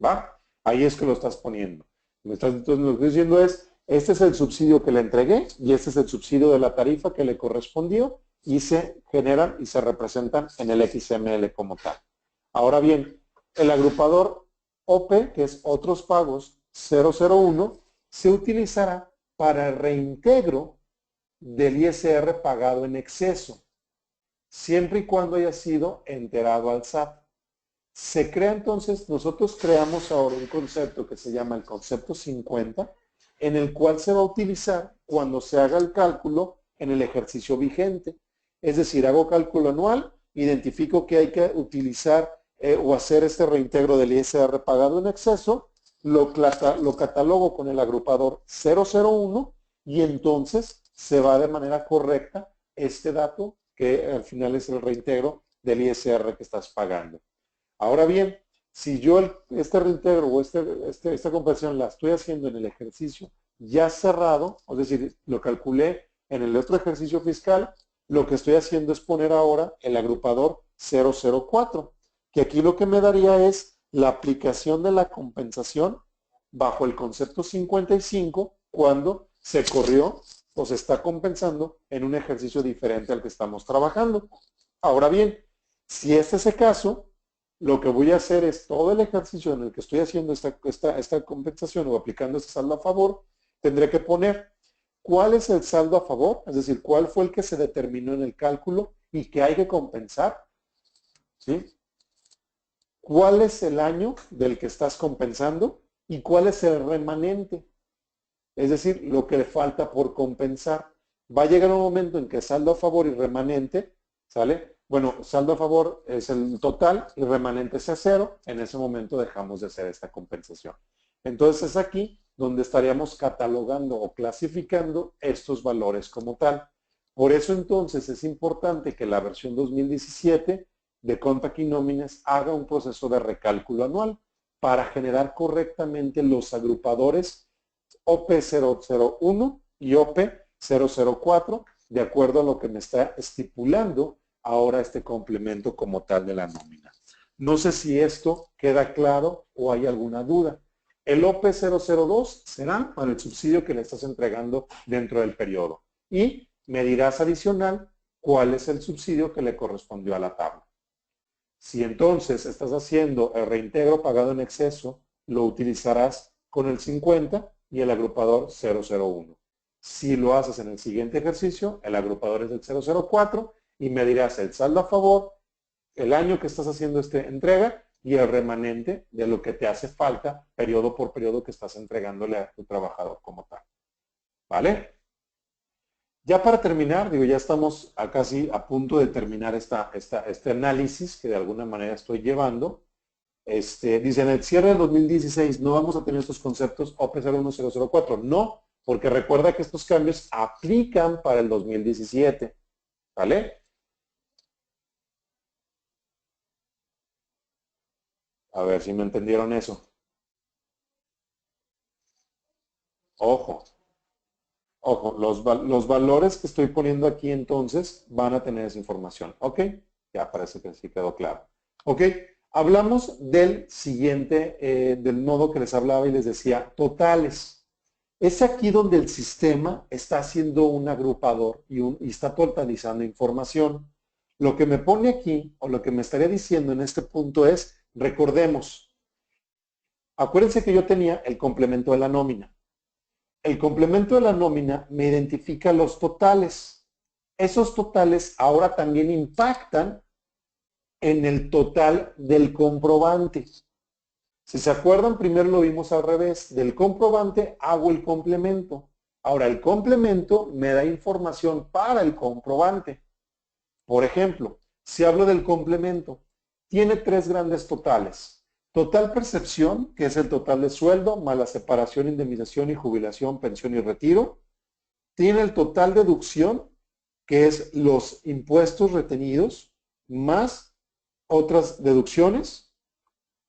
¿Va? Ahí es que lo estás poniendo. Entonces lo que estoy diciendo es, este es el subsidio que le entregué y este es el subsidio de la tarifa que le correspondió y se generan y se representan en el XML como tal. Ahora bien, el agrupador OP, que es otros pagos 001, se utilizará para el reintegro del ISR pagado en exceso, siempre y cuando haya sido enterado al SAT. Se crea entonces, nosotros creamos ahora un concepto que se llama el concepto 50, en el cual se va a utilizar cuando se haga el cálculo en el ejercicio vigente. Es decir, hago cálculo anual, identifico que hay que utilizar o hacer este reintegro del ISR pagado en exceso, lo catalogo con el agrupador 001 y entonces se va de manera correcta este dato que al final es el reintegro del ISR que estás pagando. Ahora bien, si yo este reintegro o esta compensación la estoy haciendo en el ejercicio ya cerrado, es decir, lo calculé en el otro ejercicio fiscal, lo que estoy haciendo es poner ahora el agrupador 004, que aquí lo que me daría es la aplicación de la compensación bajo el concepto 55 cuando se corrió o se está compensando en un ejercicio diferente al que estamos trabajando. Ahora bien, si este es el caso, lo que voy a hacer es todo el ejercicio en el que estoy haciendo esta compensación o aplicando este saldo a favor, tendré que poner cuál es el saldo a favor, es decir, cuál fue el que se determinó en el cálculo y que hay que compensar, ¿sí? ¿Cuál es el año del que estás compensando y cuál es el remanente? Es decir, lo que le falta por compensar. Va a llegar un momento en que saldo a favor y remanente, ¿sale? Bueno, saldo a favor es el total y remanente es a 0. En ese momento dejamos de hacer esta compensación. Entonces es aquí donde estaríamos catalogando o clasificando estos valores como tal. Por eso entonces es importante que la versión 2017 de Contact y Nóminas haga un proceso de recálculo anual para generar correctamente los agrupadores OP001 y OP004 de acuerdo a lo que me está estipulando ahora este complemento como tal de la nómina. No sé si esto queda claro o hay alguna duda. El OP002 será para el subsidio que le estás entregando dentro del periodo y me dirás adicional cuál es el subsidio que le correspondió a la tabla. Si entonces estás haciendo el reintegro pagado en exceso, lo utilizarás con el 50 y el agrupador 001. Si lo haces en el siguiente ejercicio, el agrupador es del 004 y me dirás el saldo a favor, el año que estás haciendo esta entrega y el remanente de lo que te hace falta periodo por periodo que estás entregándole a tu trabajador como tal. ¿Vale? Ya para terminar, digo, ya estamos casi a punto de terminar este análisis que de alguna manera estoy llevando. Dice, en el cierre del 2016 no vamos a tener estos conceptos OP 01004. No, porque recuerda que estos cambios aplican para el 2017. ¿Vale? A ver si me entendieron eso. Ojo, ojo, los valores que estoy poniendo aquí entonces van a tener esa información. ¿Ok? Ya parece que sí quedó claro. ¿Ok? Hablamos del siguiente, del nodo que les hablaba y les decía, totales. Es aquí donde el sistema está haciendo un agrupador y está totalizando información. Lo que me pone aquí, o lo que me estaría diciendo en este punto es, recordemos, acuérdense que yo tenía el complemento de la nómina. El complemento de la nómina me identifica los totales. Esos totales ahora también impactan en el total del comprobante. Si se acuerdan, primero lo vimos al revés. Del comprobante hago el complemento. Ahora, el complemento me da información para el comprobante. Por ejemplo, si hablo del complemento, tiene tres grandes totales. Total percepción, que es el total de sueldo, más la separación, indemnización y jubilación, pensión y retiro. Tiene el total deducción, que es los impuestos retenidos, más otras deducciones.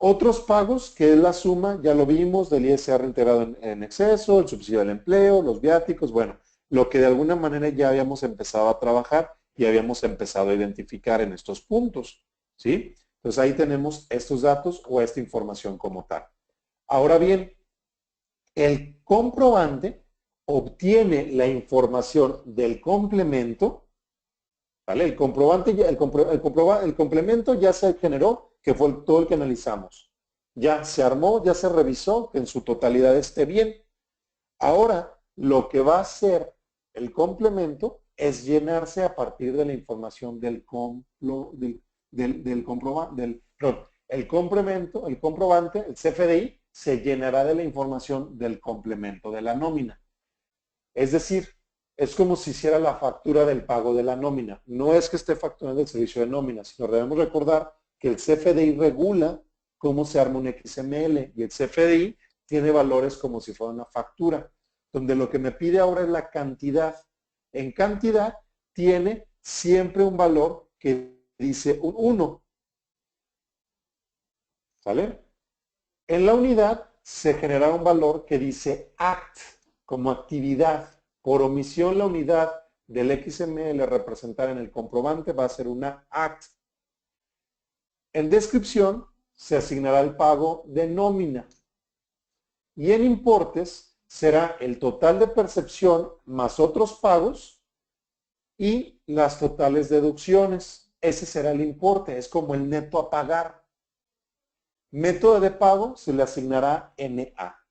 Otros pagos, que es la suma, ya lo vimos, del ISR integrado en exceso, el subsidio del empleo, los viáticos, bueno, lo que de alguna manera ya habíamos empezado a trabajar y habíamos empezado a identificar en estos puntos, ¿sí? Entonces ahí tenemos estos datos o esta información como tal. Ahora bien, el comprobante obtiene la información del complemento, ¿vale? El comprobante, el complemento ya se generó, que fue todo el que analizamos. Ya se armó, ya se revisó, que en su totalidad esté bien. Ahora, lo que va a hacer el complemento es llenarse a partir de la información del comprobante, el complemento, el comprobante, el CFDI, se llenará de la información del complemento de la nómina. Es decir, es como si hiciera la factura del pago de la nómina. No es que esté facturando el servicio de nómina, sino debemos recordar que el CFDI regula cómo se arma un XML y el CFDI tiene valores como si fuera una factura, donde lo que me pide ahora es la cantidad. En cantidad tiene siempre un valor que dice un 1. ¿Sale? En la unidad se genera un valor que dice act, como actividad. Por omisión, la unidad del XML representada en el comprobante va a ser una act. En descripción se asignará el pago de nómina. Y en importes será el total de percepción más otros pagos y las totales deducciones. Ese será el importe, es como el neto a pagar. Método de pago se le asignará NA.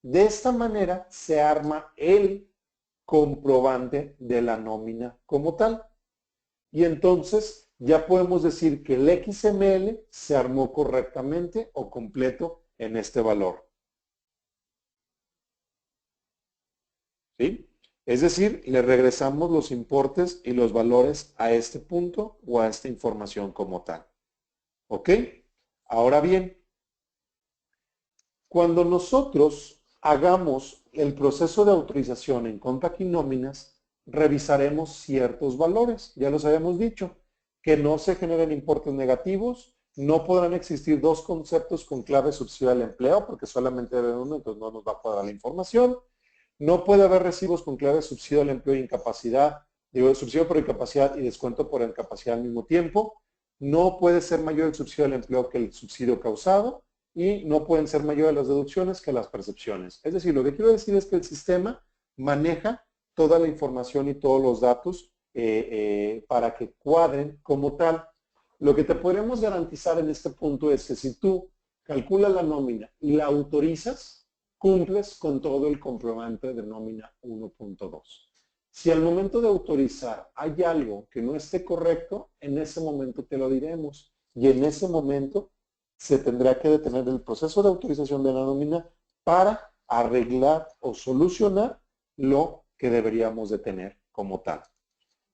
De esta manera se arma el comprobante de la nómina como tal. Y entonces ya podemos decir que el XML se armó correctamente o completo en este valor. ¿Sí? Es decir, le regresamos los importes y los valores a este punto o a esta información como tal. ¿Ok? Ahora bien, cuando nosotros hagamos el proceso de autorización en Compact y nóminas, revisaremos ciertos valores. Ya los habíamos dicho, que no se generen importes negativos, no podrán existir dos conceptos con clave subsidio al empleo, porque solamente debe haber uno, entonces no nos va a cuadrar la información. No puede haber recibos con clave subsidio al empleo e incapacidad, digo, subsidio por incapacidad y descuento por incapacidad al mismo tiempo. No puede ser mayor el subsidio al empleo que el subsidio causado y no pueden ser mayores las deducciones que las percepciones. Es decir, lo que quiero decir es que el sistema maneja toda la información y todos los datos para que cuadren como tal. Lo que te podremos garantizar en este punto es que si tú calculas la nómina y la autorizas, cumples con todo el comprobante de nómina 1.2. Si al momento de autorizar hay algo que no esté correcto, en ese momento te lo diremos y en ese momento se tendrá que detener el proceso de autorización de la nómina para arreglar o solucionar lo que deberíamos de tener como tal.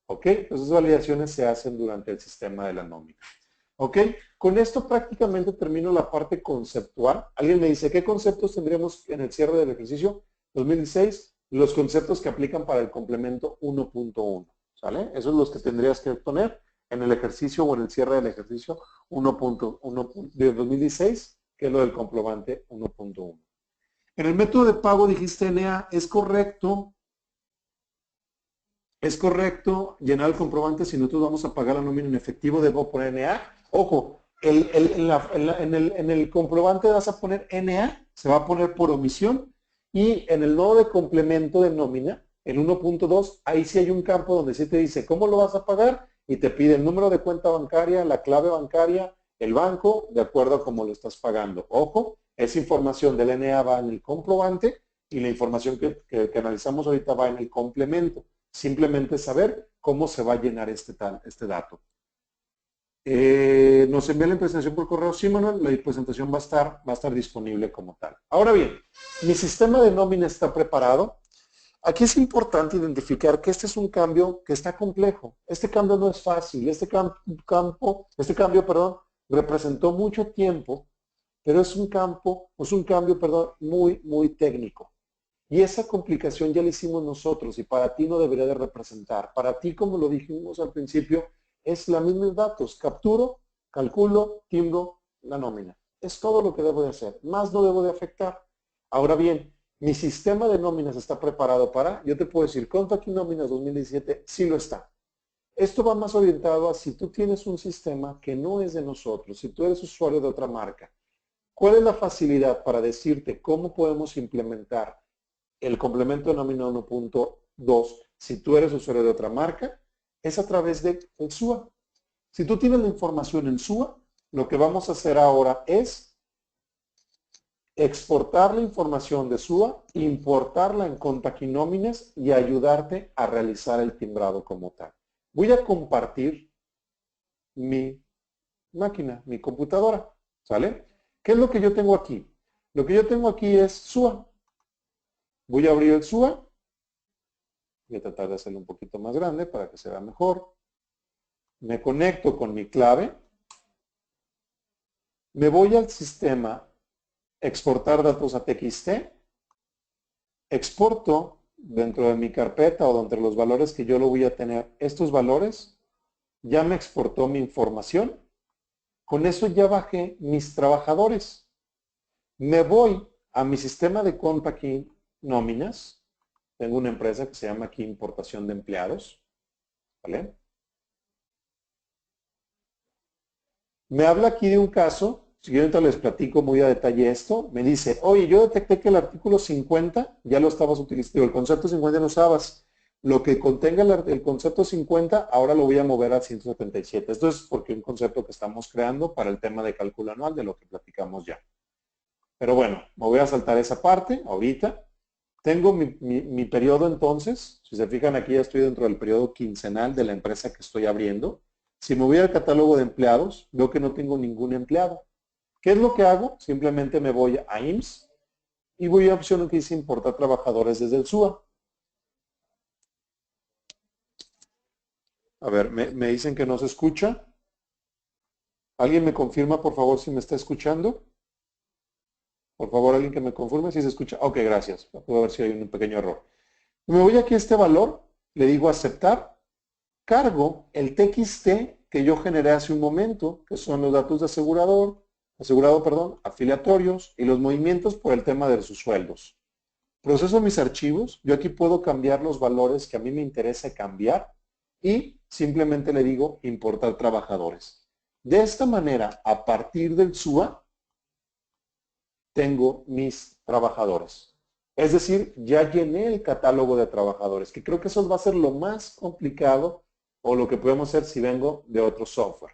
¿Ok? Esas validaciones se hacen durante el sistema de la nómina. ¿Ok? Con esto prácticamente termino la parte conceptual. Alguien me dice, ¿qué conceptos tendríamos en el cierre del ejercicio 2016? Los conceptos que aplican para el complemento 1.1. ¿Sale? Esos son los que tendrías que poner en el ejercicio o en el cierre del ejercicio 1.1 de 2016, que es lo del comprobante 1.1. En el método de pago dijiste NA, ¿es correcto? ¿Es correcto llenar el comprobante si nosotros vamos a pagar la nómina en efectivo? ¿Debo poner NA? Ojo, en el comprobante vas a poner NA, se va a poner por omisión, y en el nodo de complemento de nómina, el 1.2, ahí sí hay un campo donde sí te dice cómo lo vas a pagar y te pide el número de cuenta bancaria, la clave bancaria, el banco, de acuerdo a cómo lo estás pagando. Ojo, esa información del NA va en el comprobante y la información que analizamos ahorita va en el complemento. Simplemente saber cómo se va a llenar este dato. Nos envía la presentación por correo. Sí, Manuel, la presentación va a estar disponible como tal. Ahora bien, mi sistema de nómina está preparado. Aquí es importante identificar que este es un cambio que está complejo. Este cambio no es fácil. Este cambio, representó mucho tiempo, pero es un cambio, muy, muy técnico. Y esa complicación ya la hicimos nosotros y para ti no debería de representar. Para ti, como lo dijimos al principio, es la misma datos. Capturo, calculo, timbro, la nómina. Es todo lo que debo de hacer. Más no debo de afectar. Ahora bien, mi sistema de nóminas está preparado para, yo te puedo decir, ¿cuánto aquí nóminas 2017? Sí lo está. Esto va más orientado a si tú tienes un sistema que no es de nosotros, si tú eres usuario de otra marca. ¿Cuál es la facilidad para decirte cómo podemos implementar el complemento de nómina 1.2, si tú eres usuario de otra marca? Es a través del SUA. Si tú tienes la información en SUA, lo que vamos a hacer ahora es exportar la información de SUA, importarla en Contaquinóminas y ayudarte a realizar el timbrado como tal. Voy a compartir mi máquina, mi computadora, ¿sale? ¿Qué es lo que yo tengo aquí? Lo que yo tengo aquí es SUA. Voy a abrir el SUA. Voy a tratar de hacerlo un poquito más grande para que se vea mejor. Me conecto con mi clave. Me voy al sistema exportar datos a TXT. Exporto dentro de mi carpeta o dentro de los valores que yo lo voy a tener. Estos valores ya me exportó mi información. Con eso ya bajé mis trabajadores. Me voy a mi sistema de Contaquin nóminas. Tengo una empresa que se llama aquí Importación de Empleados. ¿Vale? Me habla aquí de un caso, si yo ahorita les platico muy a detalle esto, me dice, oye, yo detecté que el artículo 50 ya lo estabas utilizando, el concepto 50 ya lo usabas. Lo que contenga el concepto 50, ahora lo voy a mover al 177. Esto es porque un concepto que estamos creando para el tema de cálculo anual, de lo que platicamos ya. Pero bueno, me voy a saltar esa parte ahorita. Tengo mi periodo entonces, si se fijan aquí ya estoy dentro del periodo quincenal de la empresa que estoy abriendo. Si me voy al catálogo de empleados, veo que no tengo ningún empleado. ¿Qué es lo que hago? Simplemente me voy a IMSS y voy a opción que dice importar trabajadores desde el SUA. A ver, me dicen que no se escucha. ¿Alguien me confirma, por favor, si me está escuchando? Por favor, alguien que me confirme si se escucha. Ok, gracias. Puedo ver si hay un pequeño error. Me voy aquí a este valor, le digo aceptar, cargo el TXT que yo generé hace un momento, que son los datos de asegurado, afiliatorios y los movimientos por el tema de sus sueldos. Proceso mis archivos, yo aquí puedo cambiar los valores que a mí me interesa cambiar y simplemente le digo importar trabajadores. De esta manera, a partir del SUA, tengo mis trabajadores. Es decir, ya llené el catálogo de trabajadores, que creo que eso va a ser lo más complicado o lo que podemos hacer si vengo de otro software.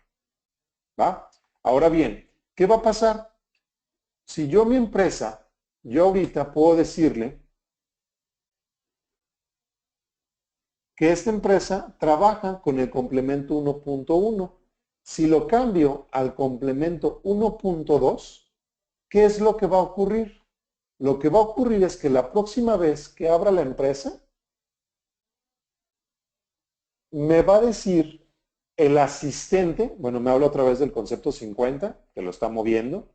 ¿Va? Ahora bien, ¿qué va a pasar? Si yo mi empresa yo ahorita puedo decirle que esta empresa trabaja con el complemento 1.1. Si lo cambio al complemento 1.2, ¿qué es lo que va a ocurrir? Lo que va a ocurrir es que la próxima vez que abra la empresa, me va a decir el asistente, bueno, me habla otra vez del concepto 50, que lo está moviendo,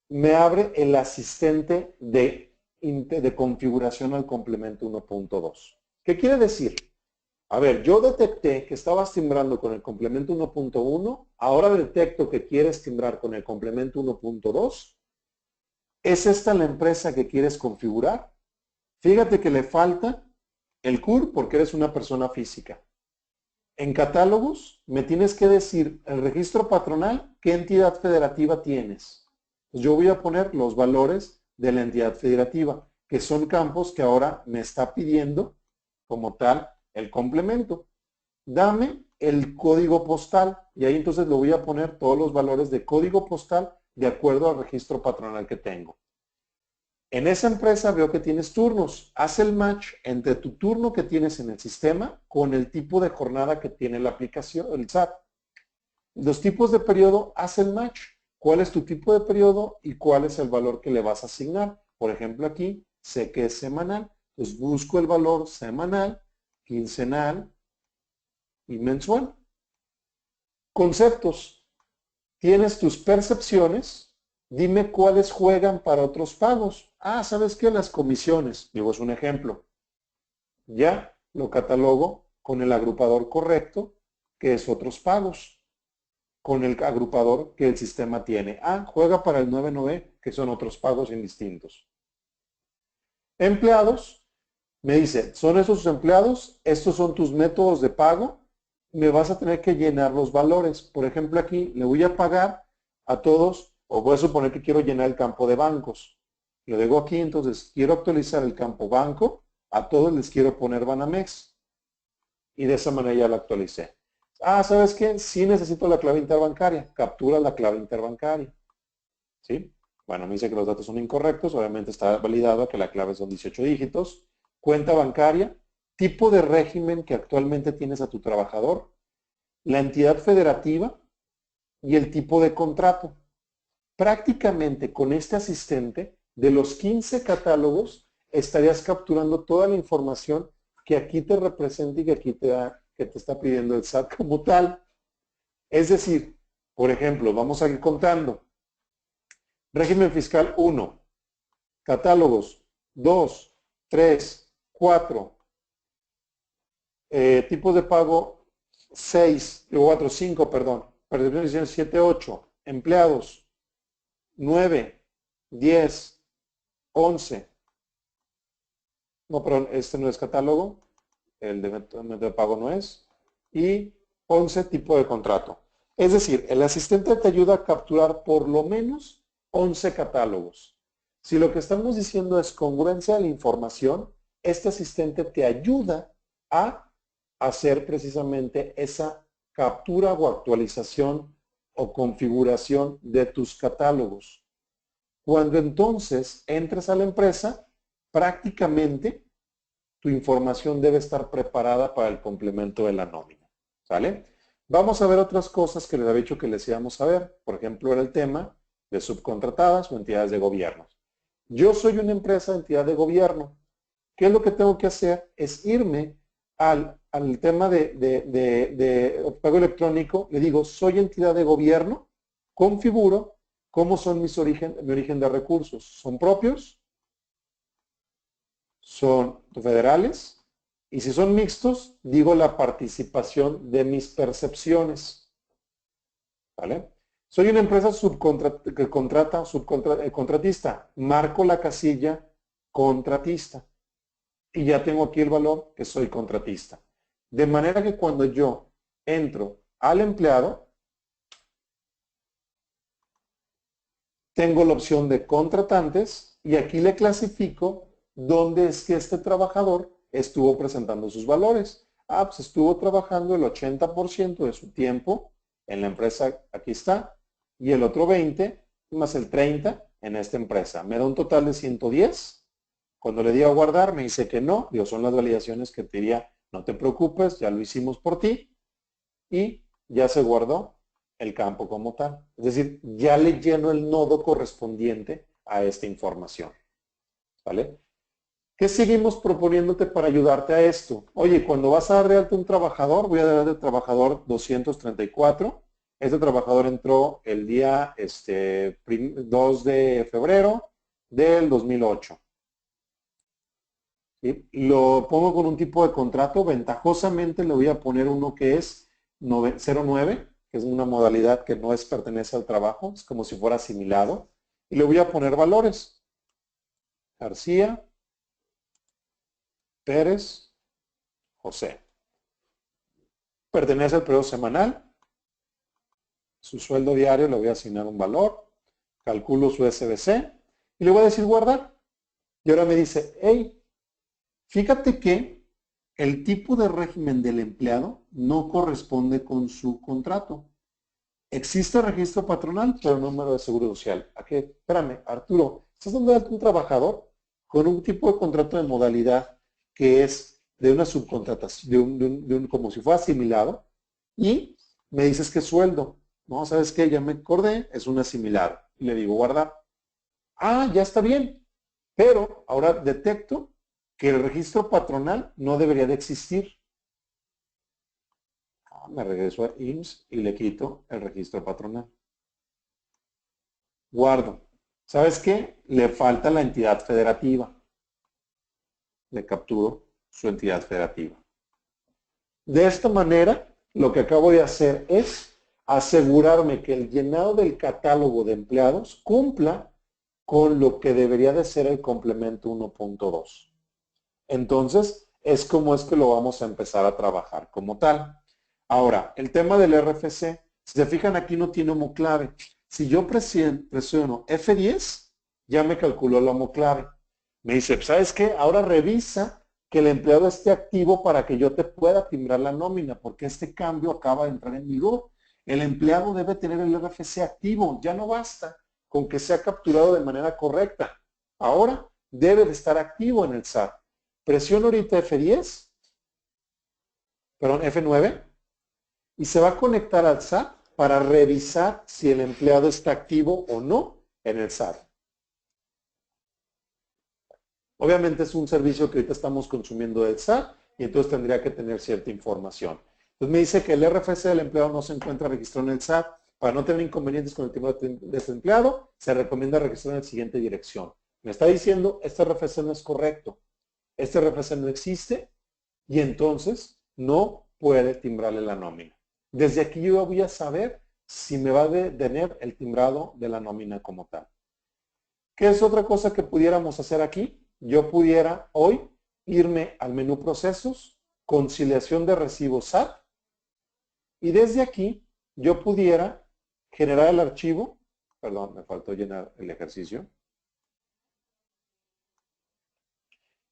me abre el asistente de configuración al complemento 1.2. ¿Qué quiere decir? A ver, yo detecté que estabas timbrando con el complemento 1.1, ahora detecto que quieres timbrar con el complemento 1.2. ¿Es esta la empresa que quieres configurar? Fíjate que le falta el CUR porque eres una persona física. En catálogos me tienes que decir el registro patronal, ¿qué entidad federativa tienes? Pues yo voy a poner los valores de la entidad federativa, que son campos que ahora me está pidiendo como tal el complemento. Dame el código postal y ahí entonces le voy a poner todos los valores de código postal de acuerdo al registro patronal que tengo. En esa empresa veo que tienes turnos. Haz el match entre tu turno que tienes en el sistema con el tipo de jornada que tiene la aplicación, el SAT. Los tipos de periodo, haz el match. ¿Cuál es tu tipo de periodo y cuál es el valor que le vas a asignar? Por ejemplo, aquí sé que es semanal. Entonces busco el valor semanal, quincenal y mensual. Conceptos. Tienes tus percepciones. Dime cuáles juegan para otros pagos. Ah, ¿sabes qué? Las comisiones. Digo, es un ejemplo. Ya lo catalogo con el agrupador correcto, que es otros pagos, con el agrupador que el sistema tiene. Ah, juega para el 99, que son otros pagos indistintos. Empleados. Me dice, ¿son esos tus empleados? Estos son tus métodos de pago. Me vas a tener que llenar los valores. Por ejemplo, aquí le voy a pagar a todos, o voy a suponer que quiero llenar el campo de bancos. Lo digo aquí, entonces quiero actualizar el campo banco. A todos les quiero poner Banamex. Y de esa manera ya lo actualicé. Ah, ¿sabes qué? Sí necesito la clave interbancaria. Captura la clave interbancaria. ¿Sí? Bueno, me dice que los datos son incorrectos. Obviamente está validado que la clave son 18 dígitos. Cuenta bancaria, tipo de régimen que actualmente tienes a tu trabajador, la entidad federativa y el tipo de contrato. Prácticamente con este asistente, de los 15 catálogos, estarías capturando toda la información que aquí te representa y que aquí que te está pidiendo el SAT como tal. Es decir, por ejemplo, vamos a ir contando. Régimen fiscal 1, catálogos 2, 3, 4, tipos de pago 6, 4, 5, perdón, percepciones 7, 8, empleados 9, 10, 11, no, perdón, este no es catálogo, el de método de pago no es, y 11 tipo de contrato. Es decir, el asistente te ayuda a capturar por lo menos 11 catálogos. Si lo que estamos diciendo es congruencia de la información, este asistente te ayuda a hacer precisamente esa captura o actualización o configuración de tus catálogos. Cuando entonces entres a la empresa, prácticamente tu información debe estar preparada para el complemento de la nómina. ¿Sale? Vamos a ver otras cosas que les había dicho que les íbamos a ver. Por ejemplo, era el tema de subcontratadas o entidades de gobierno. Yo soy una empresa de entidad de gobierno. ¿Qué es lo que tengo que hacer? Es irme al tema de pago electrónico. Le digo, soy entidad de gobierno, configuro cómo son mi origen de recursos. ¿Son propios? ¿Son federales? Y si son mixtos, digo la participación de mis percepciones. ¿Vale? Soy una empresa contratista. Marco la casilla contratista. Y ya tengo aquí el valor que soy contratista. De manera que cuando yo entro al empleado, tengo la opción de contratantes y aquí le clasifico dónde es que este trabajador estuvo presentando sus valores. Ah, pues estuvo trabajando el 80% de su tiempo en la empresa, aquí está, y el otro 20 más el 30 en esta empresa. Me da un total de 110. Cuando le digo a guardar, me dice que no. Digo, son las validaciones que te diría, no te preocupes, ya lo hicimos por ti. Y ya se guardó el campo como tal. Es decir, ya le lleno el nodo correspondiente a esta información. ¿Vale? ¿Qué seguimos proponiéndote para ayudarte a esto? Oye, cuando vas a dar de alta un trabajador, voy a dar de trabajador 234. Este trabajador entró el día 2 de febrero del 2008. ¿Sí? Lo pongo con un tipo de contrato. Ventajosamente le voy a poner uno que es 09, que es una modalidad que no pertenece al trabajo, es como si fuera asimilado. Y le voy a poner valores. García, Pérez, José. Pertenece al periodo semanal. Su sueldo diario le voy a asignar un valor. Calculo su SBC y le voy a decir guardar. Y ahora me dice, hey, fíjate que el tipo de régimen del empleado no corresponde con su contrato. Existe registro patronal, pero número de seguro social. ¿A qué? Espérame, Arturo, ¿estás dando de alta un trabajador con un tipo de contrato de modalidad que es de una subcontratación, como si fuera asimilado? Y me dices que sueldo. No, ¿sabes qué? Ya me acordé, es un asimilado. Y le digo guardar. Ah, ya está bien. Pero ahora detecto que el registro patronal no debería de existir. Me regreso a IMSS y le quito el registro patronal. Guardo. ¿Sabes qué? Le falta la entidad federativa. Le capturo su entidad federativa. De esta manera, lo que acabo de hacer es asegurarme que el llenado del catálogo de empleados cumpla con lo que debería de ser el complemento 1.2. Entonces, es como es que lo vamos a empezar a trabajar como tal. Ahora, el tema del RFC, si se fijan aquí no tiene homoclave. Si yo presiono F10, ya me calculó la homoclave. Me dice, ¿sabes qué? Ahora revisa que el empleado esté activo para que yo te pueda timbrar la nómina, porque este cambio acaba de entrar en vigor. El empleado debe tener el RFC activo, ya no basta con que sea capturado de manera correcta. Ahora debe de estar activo en el SAT. Presiono ahorita F10, perdón, F9, y se va a conectar al SAT para revisar si el empleado está activo o no en el SAT. Obviamente es un servicio que ahorita estamos consumiendo del SAT y entonces tendría que tener cierta información. Entonces me dice que el RFC del empleado no se encuentra registrado en el SAT. Para no tener inconvenientes con el timbre de este empleado, se recomienda registrar en la siguiente dirección. Me está diciendo, este RFC no es correcto. Este RFC no existe y entonces no puede timbrarle la nómina. Desde aquí yo voy a saber si me va a detener el timbrado de la nómina como tal. ¿Qué es otra cosa que pudiéramos hacer aquí? Yo pudiera hoy irme al menú procesos, conciliación de recibos SAT, y desde aquí yo pudiera generar el archivo, perdón, me faltó llenar el ejercicio.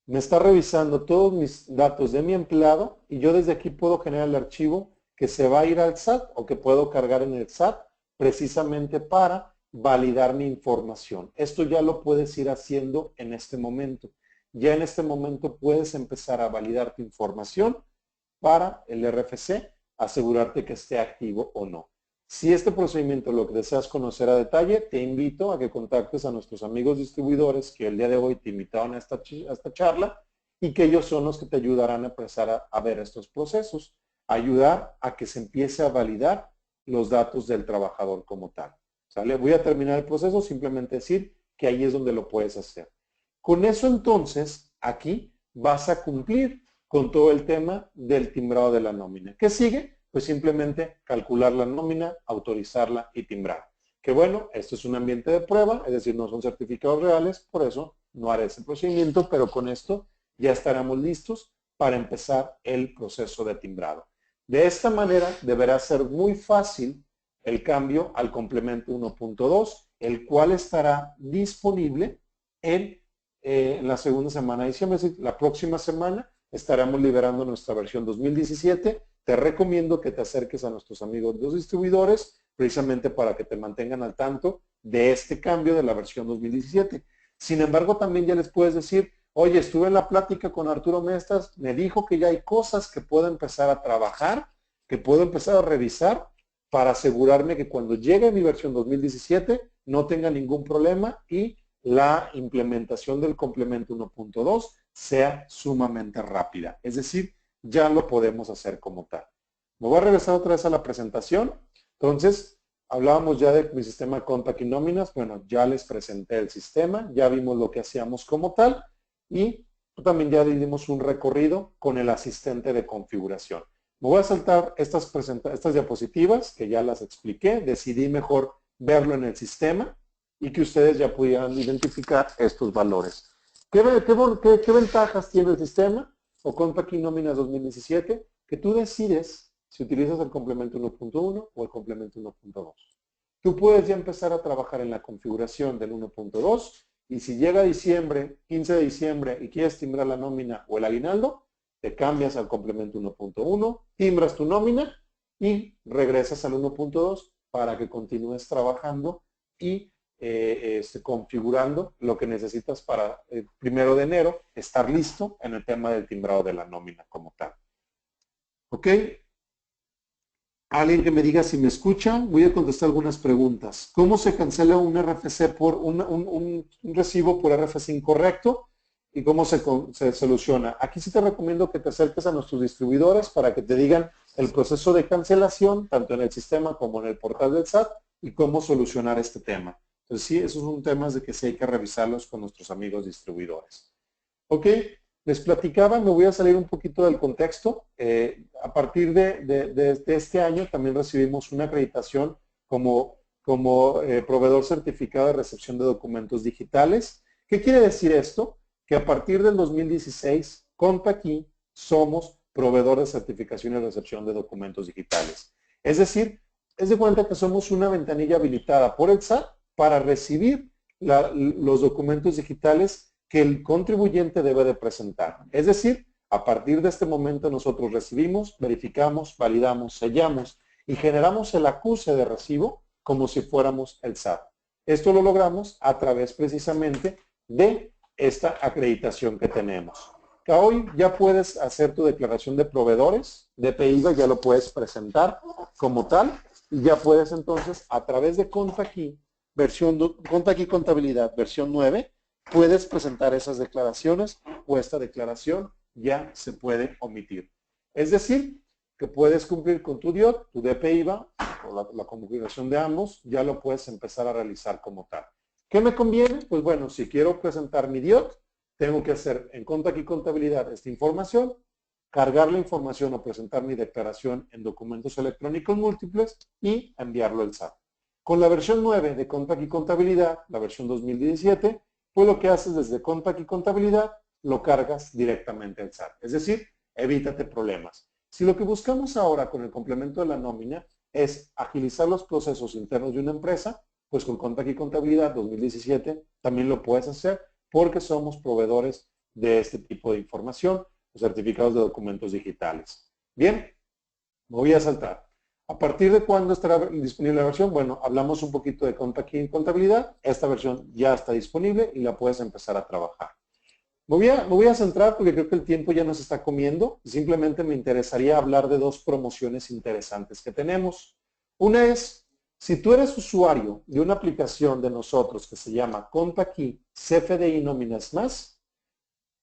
Me está revisando todos mis datos de mi empleado y yo desde aquí puedo generar el archivo que se va a ir al SAT o que puedo cargar en el SAT precisamente para validar mi información. Esto ya lo puedes ir haciendo en este momento. Ya en este momento puedes empezar a validar tu información para el RFC, asegurarte que esté activo o no. Si este procedimiento lo que deseas conocer a detalle, te invito a que contactes a nuestros amigos distribuidores que el día de hoy te invitaron a esta charla y que ellos son los que te ayudarán a empezar a ver estos procesos, ayudar a que se empiece a validar los datos del trabajador como tal. ¿Sale? Voy a terminar el proceso, simplemente decir que ahí es donde lo puedes hacer. Con eso entonces, aquí vas a cumplir con todo el tema del timbrado de la nómina. ¿Qué sigue? Pues simplemente calcular la nómina, autorizarla y timbrar. Que bueno, esto es un ambiente de prueba, es decir, no son certificados reales, por eso no haré ese procedimiento, pero con esto ya estaremos listos para empezar el proceso de timbrado. De esta manera deberá ser muy fácil el cambio al complemento 1.2, el cual estará disponible en la segunda semana de diciembre, es decir, la próxima semana estaremos liberando nuestra versión 2017 te recomiendo que te acerques a nuestros amigos los distribuidores precisamente para que te mantengan al tanto de este cambio de la versión 2017. Sin embargo, también ya les puedes decir, oye, estuve en la plática con Arturo Mestas, me dijo que ya hay cosas que puedo empezar a trabajar, que puedo empezar a revisar para asegurarme que cuando llegue mi versión 2017 no tenga ningún problema y la implementación del complemento 1.2 sea sumamente rápida. Es decir, ya lo podemos hacer como tal. Me voy a regresar otra vez a la presentación. Entonces, hablábamos ya de mi sistema de Contact y nóminas. Bueno, ya les presenté el sistema, ya vimos lo que hacíamos como tal y también ya dimos un recorrido con el asistente de configuración. Me voy a saltar estas diapositivas que ya las expliqué. Decidí mejor verlo en el sistema y que ustedes ya pudieran identificar estos valores. ¿Qué ventajas tiene el sistema o Contact y nóminas 2017? Que tú decides si utilizas el complemento 1.1 o el complemento 1.2. Tú puedes ya empezar a trabajar en la configuración del 1.2 y si llega diciembre, 15 de diciembre y quieres timbrar la nómina o el aguinaldo, te cambias al complemento 1.1, timbras tu nómina y regresas al 1.2 para que continúes trabajando y configurando lo que necesitas para el 1 de enero estar listo en el tema del timbrado de la nómina como tal. ¿Ok? Alguien que me diga si me escucha, voy a contestar algunas preguntas. ¿Cómo se cancela un RFC por un recibo por RFC incorrecto? ¿Y cómo se soluciona? Aquí sí te recomiendo que te acerques a nuestros distribuidores para que te digan el proceso de cancelación, tanto en el sistema como en el portal del SAT, y cómo solucionar este tema. Entonces sí, esos son temas de que sí hay que revisarlos con nuestros amigos distribuidores. Ok, les platicaba, me voy a salir un poquito del contexto. A partir de este año también recibimos una acreditación como proveedor certificado de recepción de documentos digitales. ¿Qué quiere decir esto? Que a partir del 2016, Contact somos proveedor de certificación y recepción de documentos digitales. Es decir, es de cuenta que somos una ventanilla habilitada por el SAT para recibir los documentos digitales que el contribuyente debe de presentar. Es decir, a partir de este momento nosotros recibimos, verificamos, validamos, sellamos y generamos el acuse de recibo como si fuéramos el SAT. Esto lo logramos a través precisamente de esta acreditación que tenemos. Que hoy ya puedes hacer tu declaración de proveedores, de PIVA ya lo puedes presentar como tal y ya puedes entonces a través de Contact y Contabilidad versión 9 puedes presentar esas declaraciones o esta declaración ya se puede omitir. Es decir, que puedes cumplir con tu DIOT, tu DPIVA o la configuración de ambos, ya lo puedes empezar a realizar como tal. ¿Qué me conviene? Pues bueno, si quiero presentar mi DIOT, tengo que hacer en Contact y Contabilidad esta información, cargar la información o presentar mi declaración en documentos electrónicos múltiples y enviarlo al SAT. Con la versión 9 de Contact y Contabilidad, la versión 2017, pues lo que haces desde Contact y Contabilidad, lo cargas directamente al SAT. Es decir, evítate problemas. Si lo que buscamos ahora con el complemento de la nómina es agilizar los procesos internos de una empresa, pues con Contact y Contabilidad 2017 también lo puedes hacer porque somos proveedores de este tipo de información, los certificados de documentos digitales. Bien, me voy a saltar. ¿A partir de cuándo estará disponible la versión? Bueno, hablamos un poquito de Contact y Contabilidad. Esta versión ya está disponible y la puedes empezar a trabajar. Me voy a centrar porque creo que el tiempo ya nos está comiendo. Simplemente me interesaría hablar de dos promociones interesantes que tenemos. Una es, si tú eres usuario de una aplicación de nosotros que se llama Contact CFDI Nóminas Más,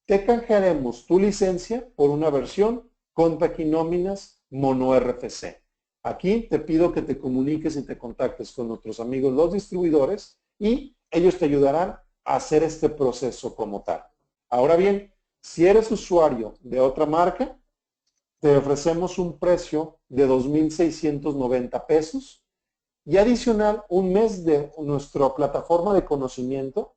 te canjearemos tu licencia por una versión Contact Nóminas Mono RFC. Aquí te pido que te comuniques y te contactes con nuestros amigos los distribuidores y ellos te ayudarán a hacer este proceso como tal. Ahora bien, si eres usuario de otra marca, te ofrecemos un precio de 2,690 pesos y adicional un mes de nuestra plataforma de conocimiento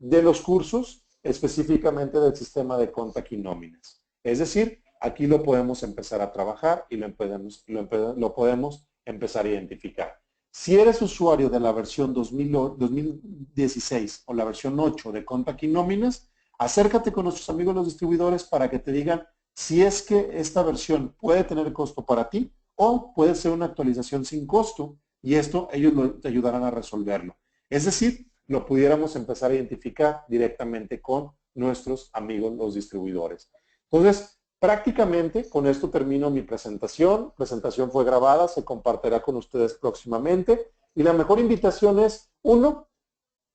de los cursos específicamente del sistema de Contact y nóminas. Es decir, aquí lo podemos empezar a trabajar y lo podemos empezar a identificar. Si eres usuario de la versión 2016 o la versión 8 de Contact y nóminas, acércate con nuestros amigos los distribuidores para que te digan si es que esta versión puede tener costo para ti o puede ser una actualización sin costo y esto ellos te ayudarán a resolverlo. Es decir, lo pudiéramos empezar a identificar directamente con nuestros amigos los distribuidores. Entonces, prácticamente con esto termino mi presentación. La presentación fue grabada, se compartirá con ustedes próximamente y la mejor invitación es, uno,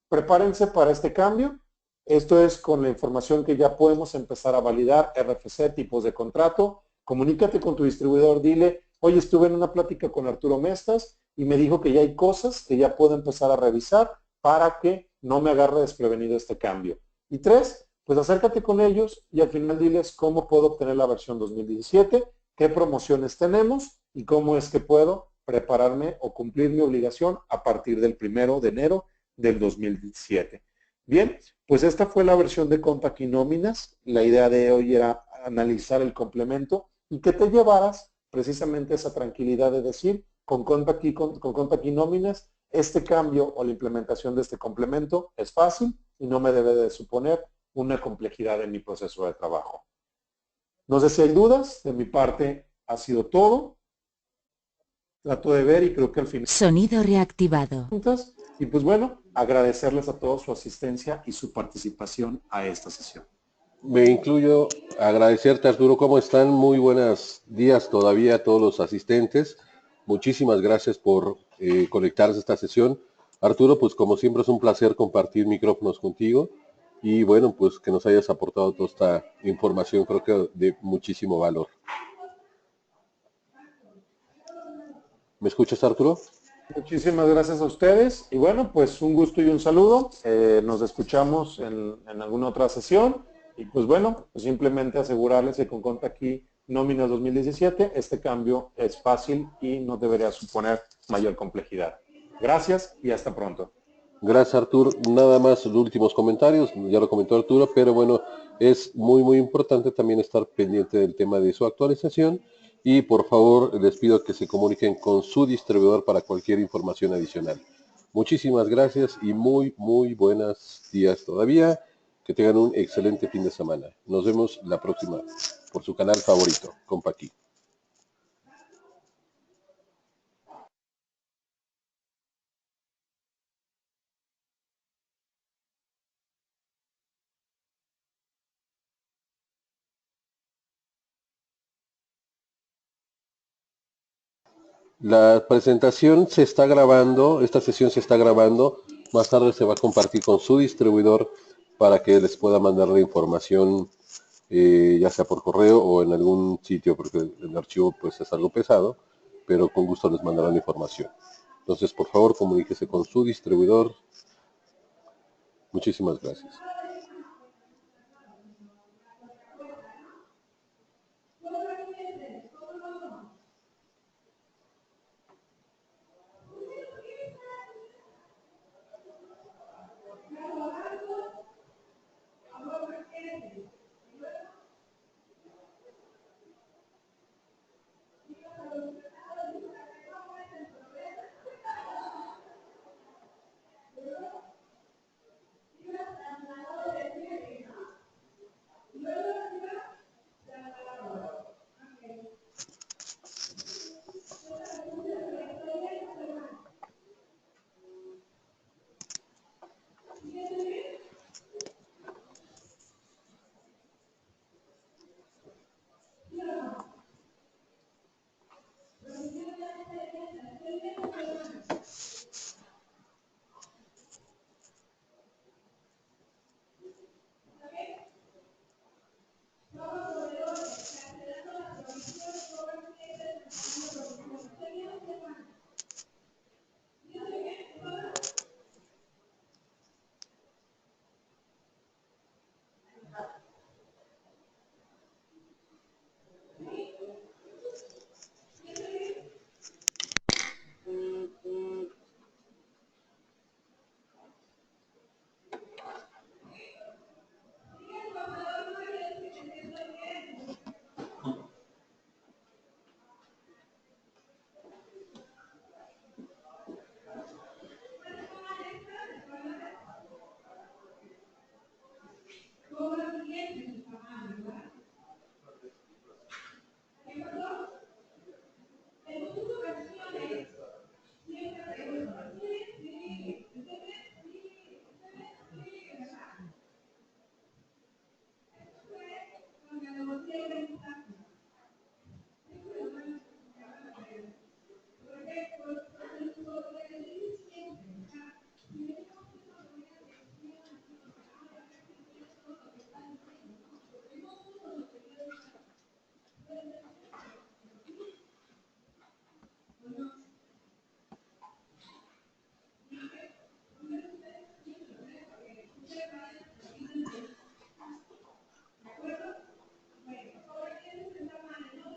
prepárense para este cambio. Esto es con la información que ya podemos empezar a validar, RFC, tipos de contrato. Comunícate con tu distribuidor, dile, oye, estuve en una plática con Arturo Mestas y me dijo que ya hay cosas que ya puedo empezar a revisar para que no me agarre desprevenido este cambio. Y tres, pues acércate con ellos y al final diles cómo puedo obtener la versión 2017, qué promociones tenemos y cómo es que puedo prepararme o cumplir mi obligación a partir del 1 de enero del 2017. Bien, pues esta fue la versión de Compact y Nóminas. La idea de hoy era analizar el complemento y que te llevaras precisamente esa tranquilidad de decir, con Compact y Nóminas, este cambio o la implementación de este complemento es fácil y no me debe de suponer una complejidad en mi proceso de trabajo. No sé si hay dudas, de mi parte ha sido todo. Trato de ver y creo que al final... Sonido reactivado. Y pues bueno, agradecerles a todos su asistencia y su participación a esta sesión. Me incluyo agradecerte, Arturo, ¿cómo están? Muy buenos días todavía a todos los asistentes. Muchísimas gracias por conectarse a esta sesión. Arturo, pues como siempre es un placer compartir micrófonos contigo y bueno, pues que nos hayas aportado toda esta información, creo que de muchísimo valor. ¿Me escuchas, Arturo? Muchísimas gracias a ustedes y bueno, pues un gusto y un saludo. Nos escuchamos en alguna otra sesión y pues bueno, pues simplemente asegurarles que con Contact y Nóminas 2017 este cambio es fácil y no debería suponer mayor complejidad. Gracias y hasta pronto. Gracias, Arturo. Nada más los últimos comentarios, ya lo comentó Arturo, pero bueno, es muy importante también estar pendiente del tema de su actualización y por favor les pido que se comuniquen con su distribuidor para cualquier información adicional. Muchísimas gracias y muy buenos días todavía. Que tengan un excelente fin de semana. Nos vemos la próxima por su canal favorito, Compaqui. La presentación se está grabando, esta sesión se está grabando, más tarde se va a compartir con su distribuidor para que les pueda mandar la información, ya sea por correo o en algún sitio, porque el archivo pues es algo pesado, pero con gusto les mandarán la información. Entonces, por favor, comuníquese con su distribuidor. Muchísimas gracias.